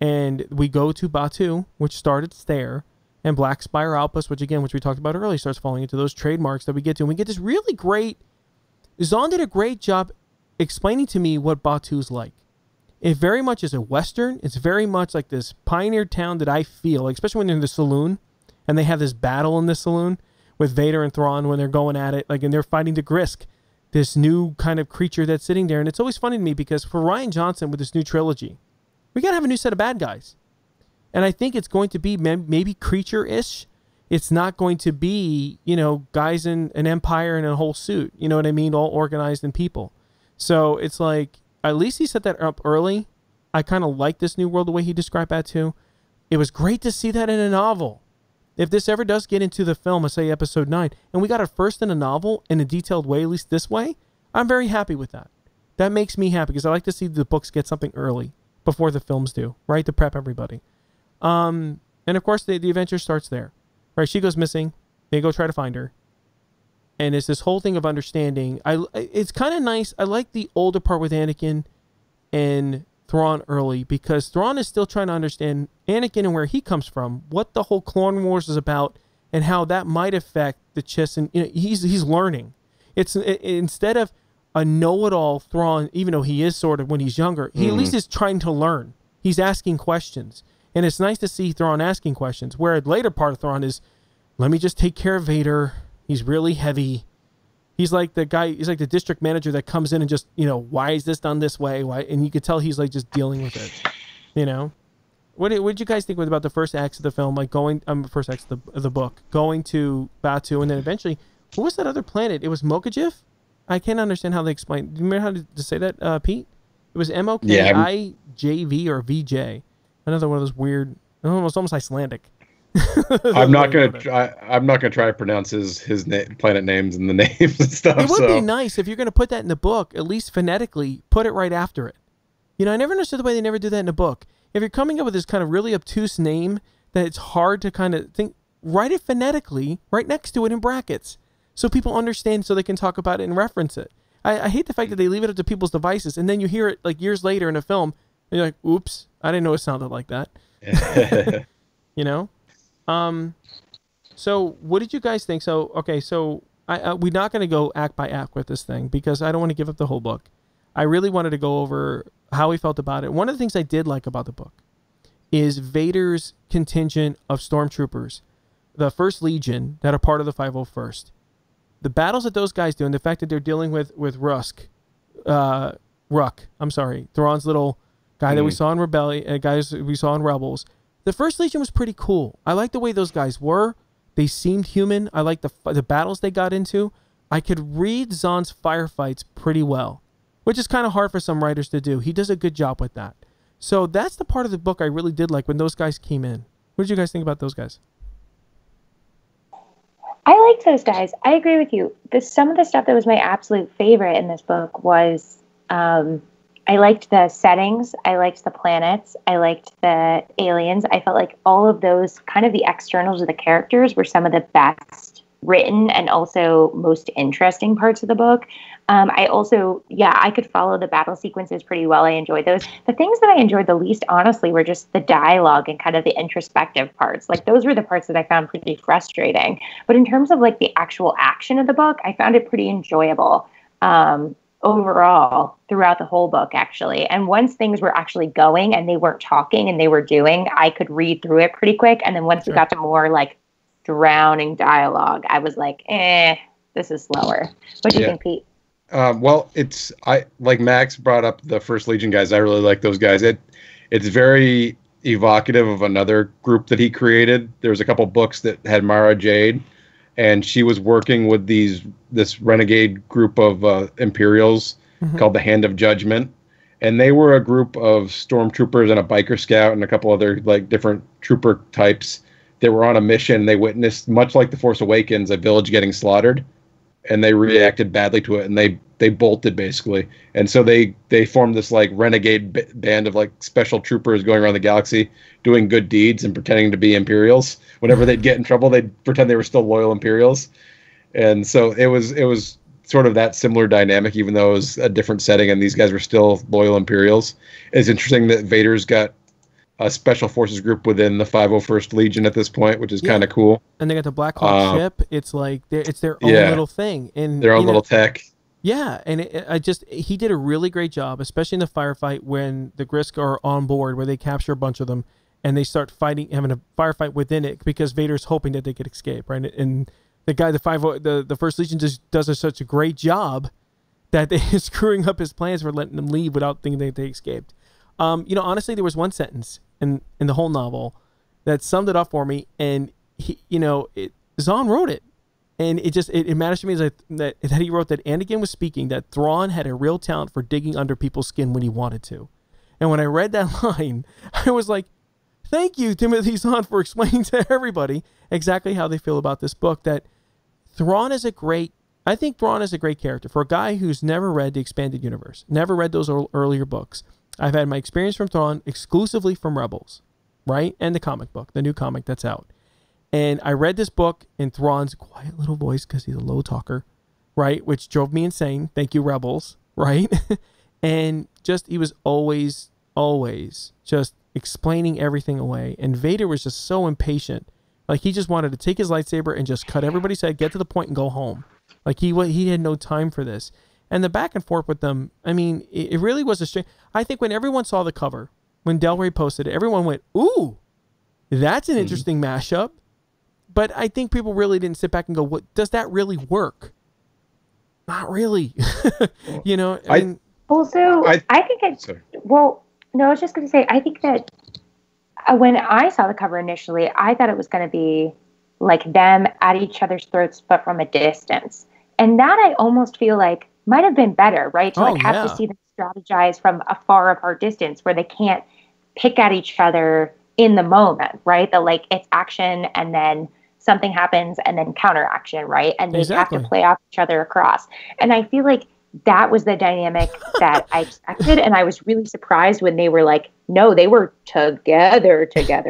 [SPEAKER 5] And we go to Batu, which started there, and Black Spire Outpost, which we talked about earlier, starts falling into those trademarks that we get to. And we get this really great, Zahn did a great job explaining to me what Batu's like. It very much is a Western. It's very much like this pioneer town that I feel, like, especially when they're in the saloon, and they have this battle in the saloon with Vader and Thrawn when they're going at it, like, and they're fighting the Grisk, this new kind of creature that's sitting there. And it's always funny to me because for Rian Johnson with this new trilogy, we got to have a new set of bad guys. And I think it's going to be maybe creature-ish. It's not going to be, you know, guys in an empire in a whole suit, you know what I mean, all organized in people. So it's like, at least he set that up early. I kind of like this new world, the way he described that too. It was great to see that in a novel. If this ever does get into the film, let's say episode 9, and we got it first in a novel in a detailed way, at least this way, I'm very happy with that. That makes me happy because I like to see the books get something early before the films do, right? To prep everybody. And of course, the adventure starts there, right? She goes missing. They go try to find her. And it's this whole thing of understanding. It's kind of nice. I like the older part with Anakin and Thrawn early, because Thrawn is still trying to understand Anakin and where he comes from, what the whole Clone Wars is about, and how that might affect the Chiss. And you know, he's learning. Instead of a know-it-all Thrawn, even though he is sort of when he's younger, he at least is trying to learn. He's asking questions, and it's nice to see Thrawn asking questions. Where the later part of Thrawn is, let me just take care of Vader. He's really heavy. He's like the guy, he's like the district manager that comes in and just, you know, why is this done this way? Why? And you could tell he's like just dealing with it, you know? What did you guys think about the first acts of the film, like going first acts of the book, going to Batu, and then eventually, what was that other planet? It was Mokajif. I can't understand how they explain. Do you remember how to say that, Pete? It was Mokijv or VJ. Another one of those weird, almost Icelandic.
[SPEAKER 7] I'm not gonna try to pronounce his planet names and the names and stuff.
[SPEAKER 5] It would be nice if you're gonna put that in the book, at least phonetically, put it right after it. You know, I never understood the way they never do that in the book. If you're coming up with this kind of really obtuse name that it's hard to kind of think, write it phonetically right next to it in brackets, so people understand, so they can talk about it and reference it. I hate the fact that they leave it up to people's devices, and then you hear it like years later in a film, and you're like, "Oops, I didn't know it sounded like that." You know. So what did you guys think? So, okay, so we're not going to go act by act with this thing because I don't want to give up the whole book. I really wanted to go over how he felt about it. One of the things I did like about the book is Vader's contingent of stormtroopers, the First Legion that are part of the 501st. The battles that those guys do, and the fact that they're dealing with Ruck, Thrawn's little guy that we saw in Rebellion, guys we saw in Rebels. The First Legion was pretty cool. I liked the way those guys were. They seemed human. I liked the battles they got into. I could read Zahn's firefights pretty well, which is kind of hard for some writers to do. He does a good job with that. So that's the part of the book I really did like when those guys came in. What did you guys think about those guys?
[SPEAKER 6] I liked those guys. I agree with you. Some of the stuff that was my absolute favorite in this book was I liked the settings. I liked the planets. I liked the aliens. I felt like all of those, kind of the externals of the characters, were some of the best written and also most interesting parts of the book. I could follow the battle sequences pretty well. I enjoyed those. The things that I enjoyed the least, honestly, were just the dialogue and kind of the introspective parts. Like, those were the parts that I found pretty frustrating. But in terms of like the actual action of the book, I found it pretty enjoyable overall throughout the whole book, actually. And once things were actually going and they weren't talking and they were doing, I could read through it pretty quick. And then once we got to more like drowning dialogue, I was like, this is slower. What do you think, Pete?
[SPEAKER 7] Well, I like Max brought up the First Legion guys. I really like those guys. It's very evocative of another group that he created. There was a couple books that had Mara Jade, and she was working with this renegade group of Imperials called the Hand of Judgment, and they were a group of stormtroopers and a biker scout and a couple other like different trooper types that were on a mission. They witnessed, much like The Force Awakens, a village getting slaughtered, and they reacted badly to it, and they bolted basically. And so they formed this like renegade band of like special troopers going around the galaxy doing good deeds and pretending to be Imperials. Whenever they'd get in trouble, they'd pretend they were still loyal Imperials. And so it was sort of that similar dynamic, even though it was a different setting and these guys were still loyal Imperials. It's interesting that Vader's got a special forces group within the 501st Legion at this point, which is kind of cool.
[SPEAKER 5] And they got the Black Hawk ship. It's like it's their own little thing, and
[SPEAKER 7] their own little tech.
[SPEAKER 5] Yeah, and he did a really great job, especially in the firefight when the Grisk are on board, where they capture a bunch of them and they start fighting, having a firefight within it because Vader's hoping that they could escape, right? And the guy, the First Legion just does such a great job that they're screwing up his plans for letting them leave without thinking that they escaped. Honestly, there was one sentence in the whole novel that summed it up for me, and Zahn wrote it, and it matters to me that he wrote that Anakin was speaking, that Thrawn had a real talent for digging under people's skin when he wanted to. And when I read that line, I was like, thank you, Timothy Zahn, for explaining to everybody exactly how they feel about this book. That I think Thrawn is a great character for a guy who's never read the expanded universe, never read those earlier books. I've had my experience from Thrawn exclusively from Rebels, right? And the comic book, the new comic that's out. And I read this book in Thrawn's quiet little voice because he's a low talker, right? Which drove me insane. Thank you, Rebels, right? And he was always just explaining everything away. And Vader was just so impatient. Like, he just wanted to take his lightsaber and just cut everybody's head, get to the point, and go home. Like, he had no time for this. And the back and forth with them, I mean, it really was a strange. I think when everyone saw the cover, when Del Rey posted it, everyone went, ooh, that's an interesting mashup. But I think people really didn't sit back and go, "What does that really work?" Not really. I think it's, I was just going to say, I think that
[SPEAKER 6] when I saw the cover initially, I thought it was going to be like them at each other's throats, but from a distance. And that I almost feel like might have been better, right? To like have to see them strategize from a far apart distance where they can't pick at each other in the moment, right? The like it's action and then something happens and then counteraction, right? And they have to play off each other across. And I feel like that was the dynamic that I expected. And I was really surprised when they were like, no, they were together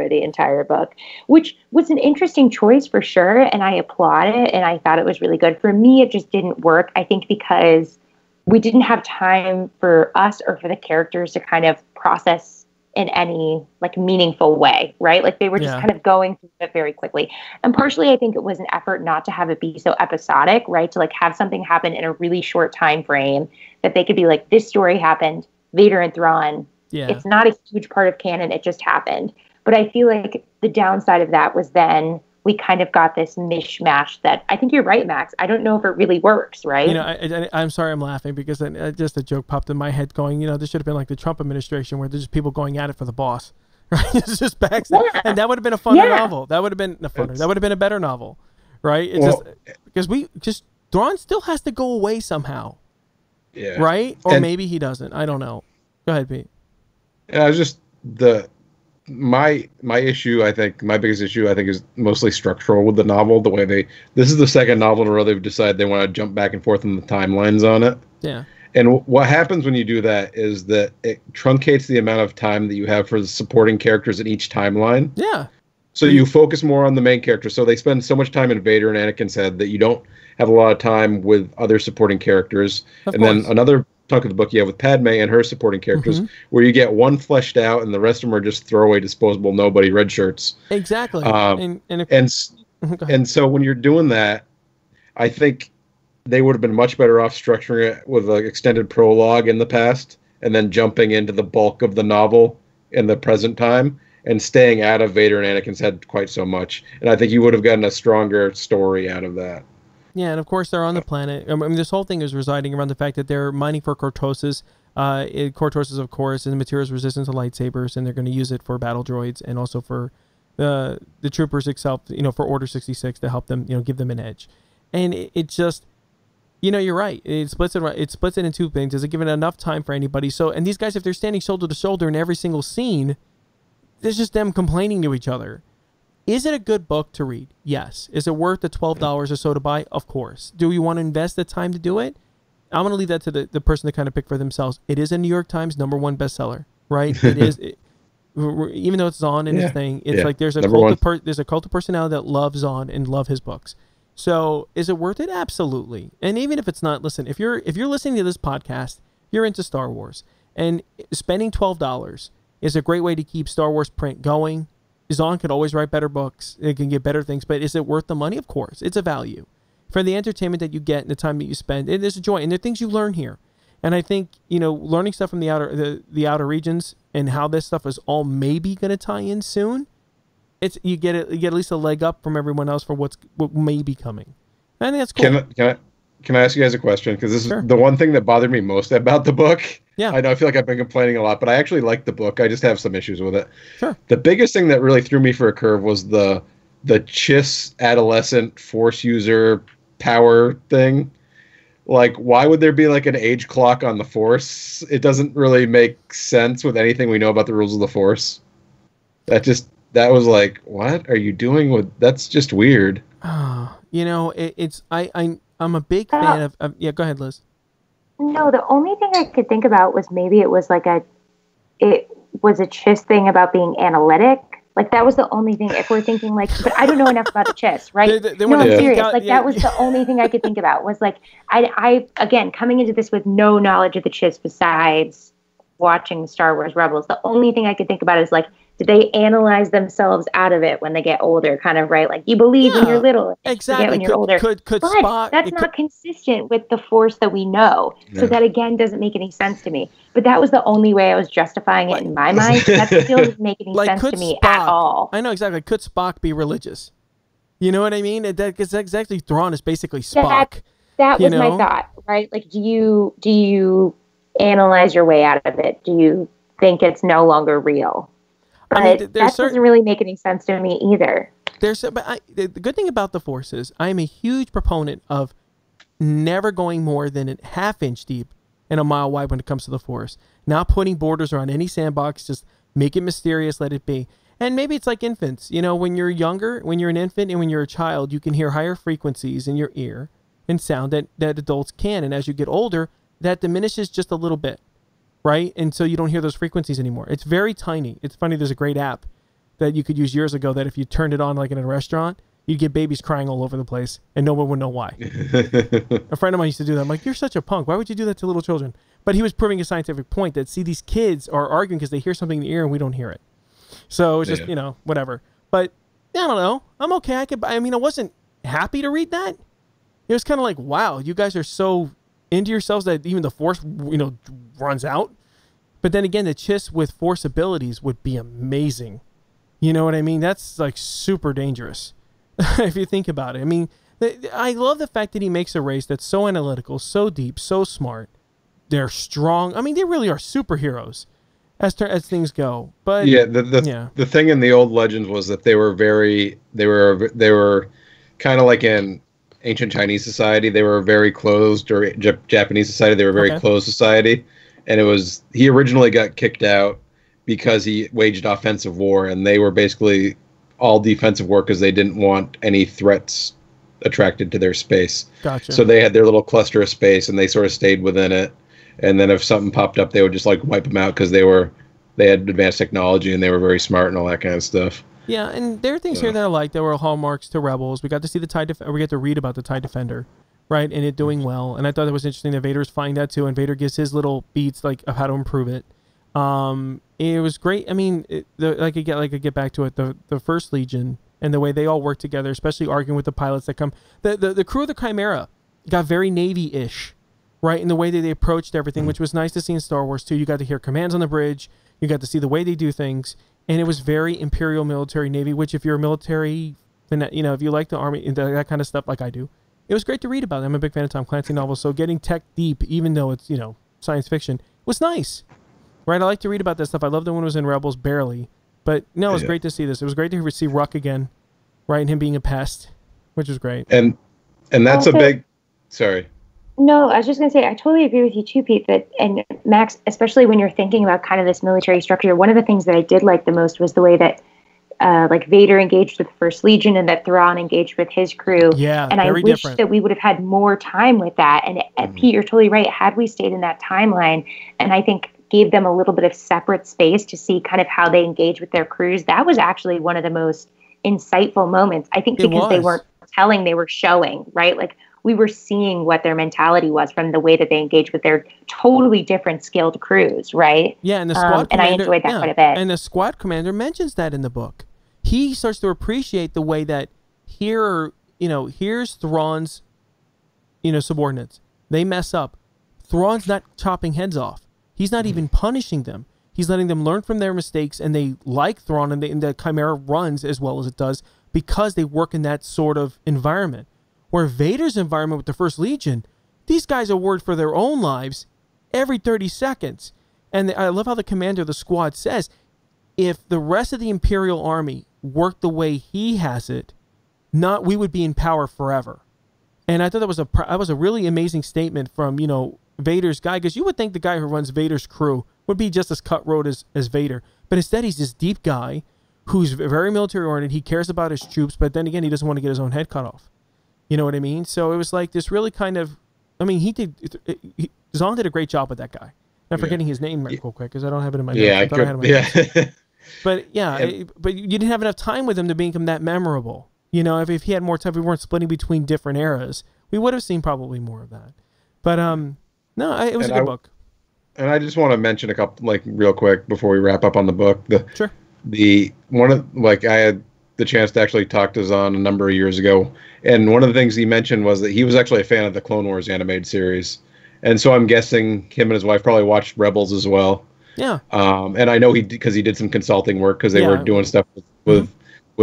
[SPEAKER 6] the entire book, which was an interesting choice for sure. And I applaud it. And I thought it was really good. For me, it just didn't work. I think because we didn't have time for us or for the characters to kind of process in any like meaningful way, right? Like they were just kind of going through it very quickly. And partially I think it was an effort not to have it be so episodic, right? To like have something happen in a really short time frame that they could be like, this story happened, Vader and Thrawn. It's not a huge part of canon, it just happened. But I feel like the downside of that was then we kind of got this mishmash that I think you're right, Max. I don't know if it really works, right?
[SPEAKER 5] You know, I'm sorry I'm laughing because just a joke popped in my head going, this should have been like the Trump administration where there's just people going at it for the boss, right? It's just backstage. Yeah. And that would have been a funner novel. That would have been that would have been a better novel, right? It's just because Thrawn still has to go away somehow, right? Or maybe he doesn't. I don't know. Go ahead, Pete.
[SPEAKER 7] Yeah, just my issue, I think, my biggest issue, I think, is mostly structural with the novel. The way this is the second novel in a row they've decided they want to jump back and forth on the timelines on it.
[SPEAKER 5] Yeah.
[SPEAKER 7] And what happens when you do that is that it truncates the amount of time that you have for the supporting characters in each timeline.
[SPEAKER 5] Yeah.
[SPEAKER 7] So you focus more on the main character. So they spend so much time in Vader and Anakin's head that you don't have a lot of time with other supporting characters. Then another chunk of the book you have with Padme and her supporting characters, where you get one fleshed out and the rest of them are just throwaway, disposable, nobody, red shirts.
[SPEAKER 5] Exactly.
[SPEAKER 7] And so when you're doing that, I think they would have been much better off structuring it with an extended prologue in the past and then jumping into the bulk of the novel in the present time and staying out of Vader and Anakin's head quite so much. And I think you would have gotten a stronger story out of that.
[SPEAKER 5] Yeah, and of course they're on the planet. I mean, this whole thing is residing around the fact that they're mining for cortosis. Cortosis, of course, is materials resistant to lightsabers, and they're going to use it for battle droids and also for the troopers itself, for Order 66 to help them, give them an edge. And it just, you're right. It splits it in two things. Does it give it enough time for anybody? So, and these guys, if they're standing shoulder to shoulder in every single scene, there's just them complaining to each other. Is it a good book to read? Yes. Is it worth the $12 or so to buy? Of course. Do we want to invest the time to do it? I'm going to leave that to the person to kind of pick for themselves. It is a New York Times #1 bestseller, right? It is. Even though it's Zahn and his thing, it's like there's a cult of personality that loves Zahn and love his books. So is it worth it? Absolutely. And even if it's not, listen, if you're listening to this podcast, you're into Star Wars, and spending $12 is a great way to keep Star Wars print going. Zahn could always write better books. It can get better things, but is it worth the money? Of course. It's a value. For the entertainment that you get and the time that you spend, it is a joy. And there are things you learn here. And I think, learning stuff from the outer regions and how this stuff is all maybe going to tie in soon, you get at least a leg up from everyone else for what may be coming. I think that's cool.
[SPEAKER 7] Can I ask you guys a question? Because this is the one thing that bothered me most about the book.
[SPEAKER 5] Yeah.
[SPEAKER 7] I know I feel like I've been complaining a lot, but I actually like the book. I just have some issues with it.
[SPEAKER 5] Sure.
[SPEAKER 7] The biggest thing that really threw me for a curve was the Chiss adolescent force user power thing. Like, why would there be like an age clock on the Force? It doesn't really make sense with anything we know about the rules of the Force. That was like, what are you doing with? That's just weird.
[SPEAKER 5] I'm a big fan of. Yeah, go ahead, Liz.
[SPEAKER 6] No, the only thing I could think about was maybe it was a Chiss thing about being analytic. Like, that was the only thing, if we're thinking, but I don't know enough about the Chiss, right? I'm serious. That was the only thing I could think about was, I again, coming into this with no knowledge of the Chiss besides watching Star Wars Rebels, the only thing I could think about is, did they analyze themselves out of it when they get older? Kind of, right? Like, you believe when you're little.
[SPEAKER 5] Exactly.
[SPEAKER 6] When you're older.
[SPEAKER 5] But
[SPEAKER 6] Spock, that's not consistent with the Force that we know. No. So that, again, doesn't make any sense to me. But that was the only way I was justifying it in my mind. That still doesn't make any sense to me at all.
[SPEAKER 5] I know, exactly. Could Spock be religious? You know what I mean? Because exactly, Thrawn is basically Spock.
[SPEAKER 6] That was my thought, right? Like, do you analyze your way out of it? Do you think it's no longer real? But
[SPEAKER 5] I mean,
[SPEAKER 6] that doesn't really make any sense to me either.
[SPEAKER 5] The good thing about the Force is I am a huge proponent of never going more than a half-inch deep and a mile wide when it comes to the Force. Not putting borders around any sandbox, just make it mysterious, let it be. And maybe it's like infants. You know, when you're younger, when you're an infant and when you're a child, you can hear higher frequencies in your ear and sound that adults can. And as you get older, that diminishes just a little bit, right? And so you don't hear those frequencies anymore. It's very tiny. It's funny, there's a great app that you could use years ago that if you turned it on like in a restaurant, you'd get babies crying all over the place and no one would know why. A friend of mine used to do that. I'm like, you're such a punk. Why would you do that to little children? But he was proving a scientific point that, see, these kids are arguing because they hear something in the ear and we don't hear it. So it's just, whatever. But I don't know. I'm okay. I wasn't happy to read that. It was kind of like, wow, you guys are so into yourselves that even the Force, runs out. But then again, the Chiss with Force abilities would be amazing. You know what I mean? That's like super dangerous if you think about it. I mean, I love the fact that he makes a race that's so analytical, so deep, so smart. They're strong. I mean, they really are superheroes as things go. But
[SPEAKER 7] the thing in the old legends was that they were kind of like in ancient Chinese society. They were very closed, or Japanese society. They were a very closed society, and he originally got kicked out because he waged offensive war, and they were basically all defensive war because they didn't want any threats attracted to their space.
[SPEAKER 5] Gotcha.
[SPEAKER 7] So they had their little cluster of space, and they sort of stayed within it. And then if something popped up, they would just like wipe them out because they had advanced technology and they were very smart and all that kind of stuff.
[SPEAKER 5] Yeah, and there are things here that I like that were hallmarks to Rebels. We got to see we get to read about the TIE Defender, right, and it doing well. And I thought it was interesting that Vader's finding that too, and Vader gives his little beats like of how to improve it. It was great. I mean, I could get back to it. The First Legion and the way they all work together, especially arguing with the pilots that come. The crew of the Chimera got very Navy-ish, right, in the way that they approached everything, which was nice to see in Star Wars too. You got to hear commands on the bridge. You got to see the way they do things, and it was very Imperial military Navy. Which, if you're a military, if you like the Army and that kind of stuff, like I do, it was great to read about. I'm a big fan of Tom Clancy novels, so getting tech deep, even though it's science fiction, was nice. Right, I like to read about this stuff. I loved it when it was in Rebels, barely. But no, it was great to see this. It was great to see Ruck again, right, and him being a pest, which was great.
[SPEAKER 7] And that's also a big... Sorry.
[SPEAKER 6] No, I was just going to say, I totally agree with you too, Pete. And Max, especially when you're thinking about kind of this military structure, one of the things that I did like the most was the way that Vader engaged with the First Legion and that Thrawn engaged with his crew.
[SPEAKER 5] Yeah,
[SPEAKER 6] and I wish that we would have had more time with that. And Pete, you're totally right. Had we stayed in that timeline, and I think gave them a little bit of separate space to see kind of how they engage with their crews, that was actually one of the most insightful moments. I think because they weren't telling, they were showing, right? Like we were seeing what their mentality was from the way that they engaged with their totally different skilled crews, right?
[SPEAKER 5] Yeah, and the squad commander,
[SPEAKER 6] and I enjoyed that quite a bit.
[SPEAKER 5] And the squad commander mentions that in the book. He starts to appreciate the way that here's Thrawn's, subordinates. They mess up. Thrawn's not chopping heads off. He's not even punishing them. He's letting them learn from their mistakes, and they like Thrawn, and the Chimera runs as well as it does because they work in that sort of environment. Where Vader's environment with the First Legion, these guys are worried for their own lives every 30 seconds. And I love how the commander of the squad says, if the rest of the Imperial Army worked the way he has it, we would be in power forever. And I thought that was a really amazing statement from, Vader's guy, because you would think the guy who runs Vader's crew would be just as cutthroat as Vader. But instead, he's this deep guy who's very military-oriented. He cares about his troops, but then again, he doesn't want to get his own head cut off. You know what I mean? So it was like this really kind of... I mean, Zahn did a great job with that guy. I'm forgetting his name real quick because I don't have it in my notes. But but you didn't have enough time with him to make him that memorable. If he had more time, if we weren't splitting between different eras, we would have seen probably more of that. But no, it was a good book.
[SPEAKER 7] And I just want to mention a couple, real quick before we wrap up on the book.
[SPEAKER 5] Sure.
[SPEAKER 7] I had the chance to actually talk to Zahn a number of years ago, and one of the things he mentioned was that he was actually a fan of the Clone Wars animated series, and so I'm guessing him and his wife probably watched Rebels as well.
[SPEAKER 5] Yeah.
[SPEAKER 7] And I know because he did some consulting work because they were doing stuff with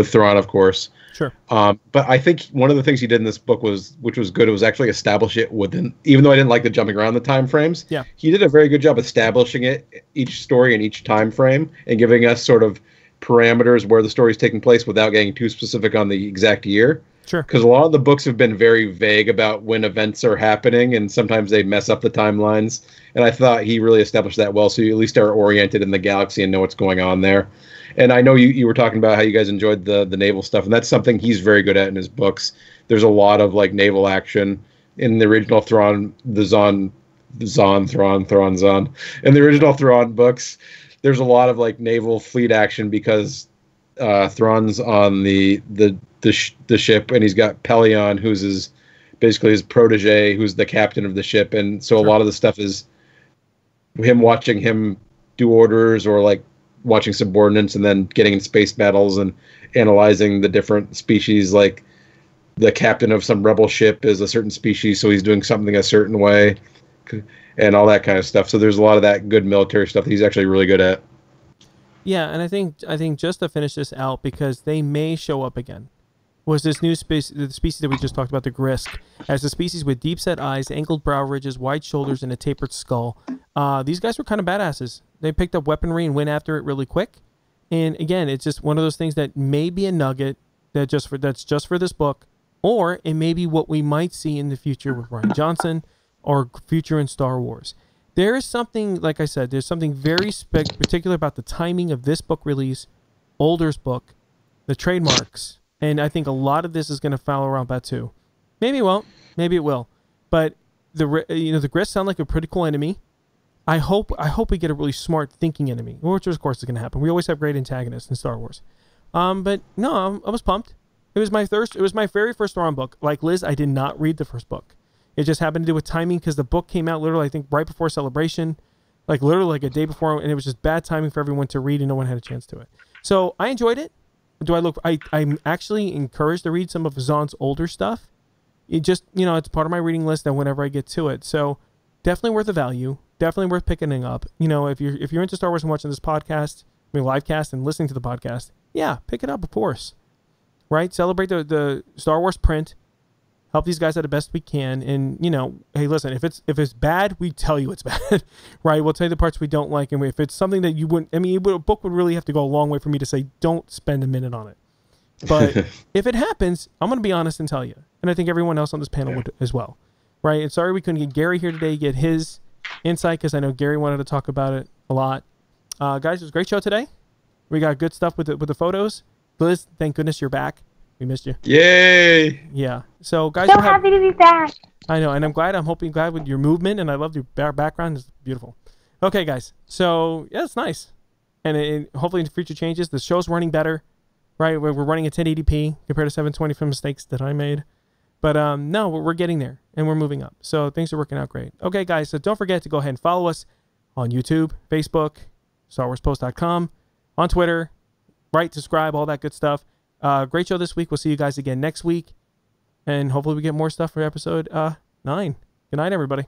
[SPEAKER 7] Thrawn, of course.
[SPEAKER 5] Sure.
[SPEAKER 7] But I think one of the things he did in this book which was good, it was actually establish it within, even though I didn't like the jumping around the time frames.
[SPEAKER 5] Yeah.
[SPEAKER 7] He did a very good job establishing each story in each time frame, and giving us sort of parameters where the story's taking place without getting too specific on the exact year.
[SPEAKER 5] Sure.
[SPEAKER 7] Because a lot of the books have been very vague about when events are happening, and sometimes they mess up the timelines. And I thought he really established that well, so you at least are oriented in the galaxy and know what's going on there. And I know you were talking about how you guys enjoyed the naval stuff, and that's something he's very good at in his books. There's a lot of like naval action in the original Thrawn, in the original Thrawn books. There's a lot of like naval fleet action because Thrawn's on the ship, and he's got Pelion, who's basically his protege, who's the captain of the ship, and so
[SPEAKER 5] Sure.
[SPEAKER 7] a lot of the stuff is him watching him do orders or like watching subordinates, and then getting in space battles and analyzing the different species. Like the captain of some rebel ship is a certain species, so he's doing something a certain way, and all that kind of stuff. So there's a lot of that good military stuff that he's actually really good at.
[SPEAKER 5] Yeah, and I think just to finish this out, because they may show up again, was this new the species that we just talked about, the Grisk, as a species with deep-set eyes, angled brow ridges, wide shoulders, and a tapered skull. These guys were kind of badasses. They picked up weaponry and went after it really quick. And again, it's just one of those things that may be a nugget that's just for this book, or it may be what we might see in the future with Rian Johnson or future in Star Wars. There is something, like I said, there's something very particular about the timing of this book release, Older's book, the trademarks, and I think a lot of this is going to foul around that too. Maybe it won't, maybe it will, but the Grisk sound like a pretty cool enemy. I hope we get a really smart thinking enemy, which of course is going to happen. We always have great antagonists in Star Wars. But no, I was pumped. It was my very first Thrawn book. Like Liz, I did not read the first book. It just happened to do with timing, because the book came out literally, I think, right before Celebration, like literally like a day before, and it was just bad timing for everyone to read, and no one had a chance to it. So I enjoyed it. I'm actually encouraged to read some of Zahn's older stuff. It just, it's part of my reading list, and whenever I get to it. So definitely worth the value. Definitely worth picking up. If you're into Star Wars and watching this podcast, live cast and listening to the podcast, yeah, pick it up, of course. Right? Celebrate the Star Wars print. Help these guys out the best we can. And, hey, listen, if it's bad, we tell you it's bad, right? We'll tell you the parts we don't like. And if it's something that you wouldn't, a book would really have to go a long way for me to say, don't spend a minute on it. But if it happens, I'm going to be honest and tell you. And I think everyone else on this panel would as well, right? And sorry we couldn't get Gary here today, get his insight, because I know Gary wanted to talk about it a lot. Guys, it was a great show today. We got good stuff with the photos. Liz, thank goodness you're back. We missed you.
[SPEAKER 7] Yay!
[SPEAKER 5] Yeah. So, guys,
[SPEAKER 6] So happy to be back.
[SPEAKER 5] I know, and I'm glad with your movement, and I love your background. It's beautiful. Okay, guys. So, yeah, it's nice. And hopefully in the future changes. The show's running better, right? We're running at 1080p compared to 720 for mistakes that I made. But, no, we're getting there, and we're moving up. So, things are working out great. Okay, guys, so don't forget to go ahead and follow us on YouTube, Facebook, StarWarsPost.com, on Twitter, subscribe, all that good stuff. Great show this week. We'll see you guys again next week. And hopefully we get more stuff for episode 9. Good night, everybody.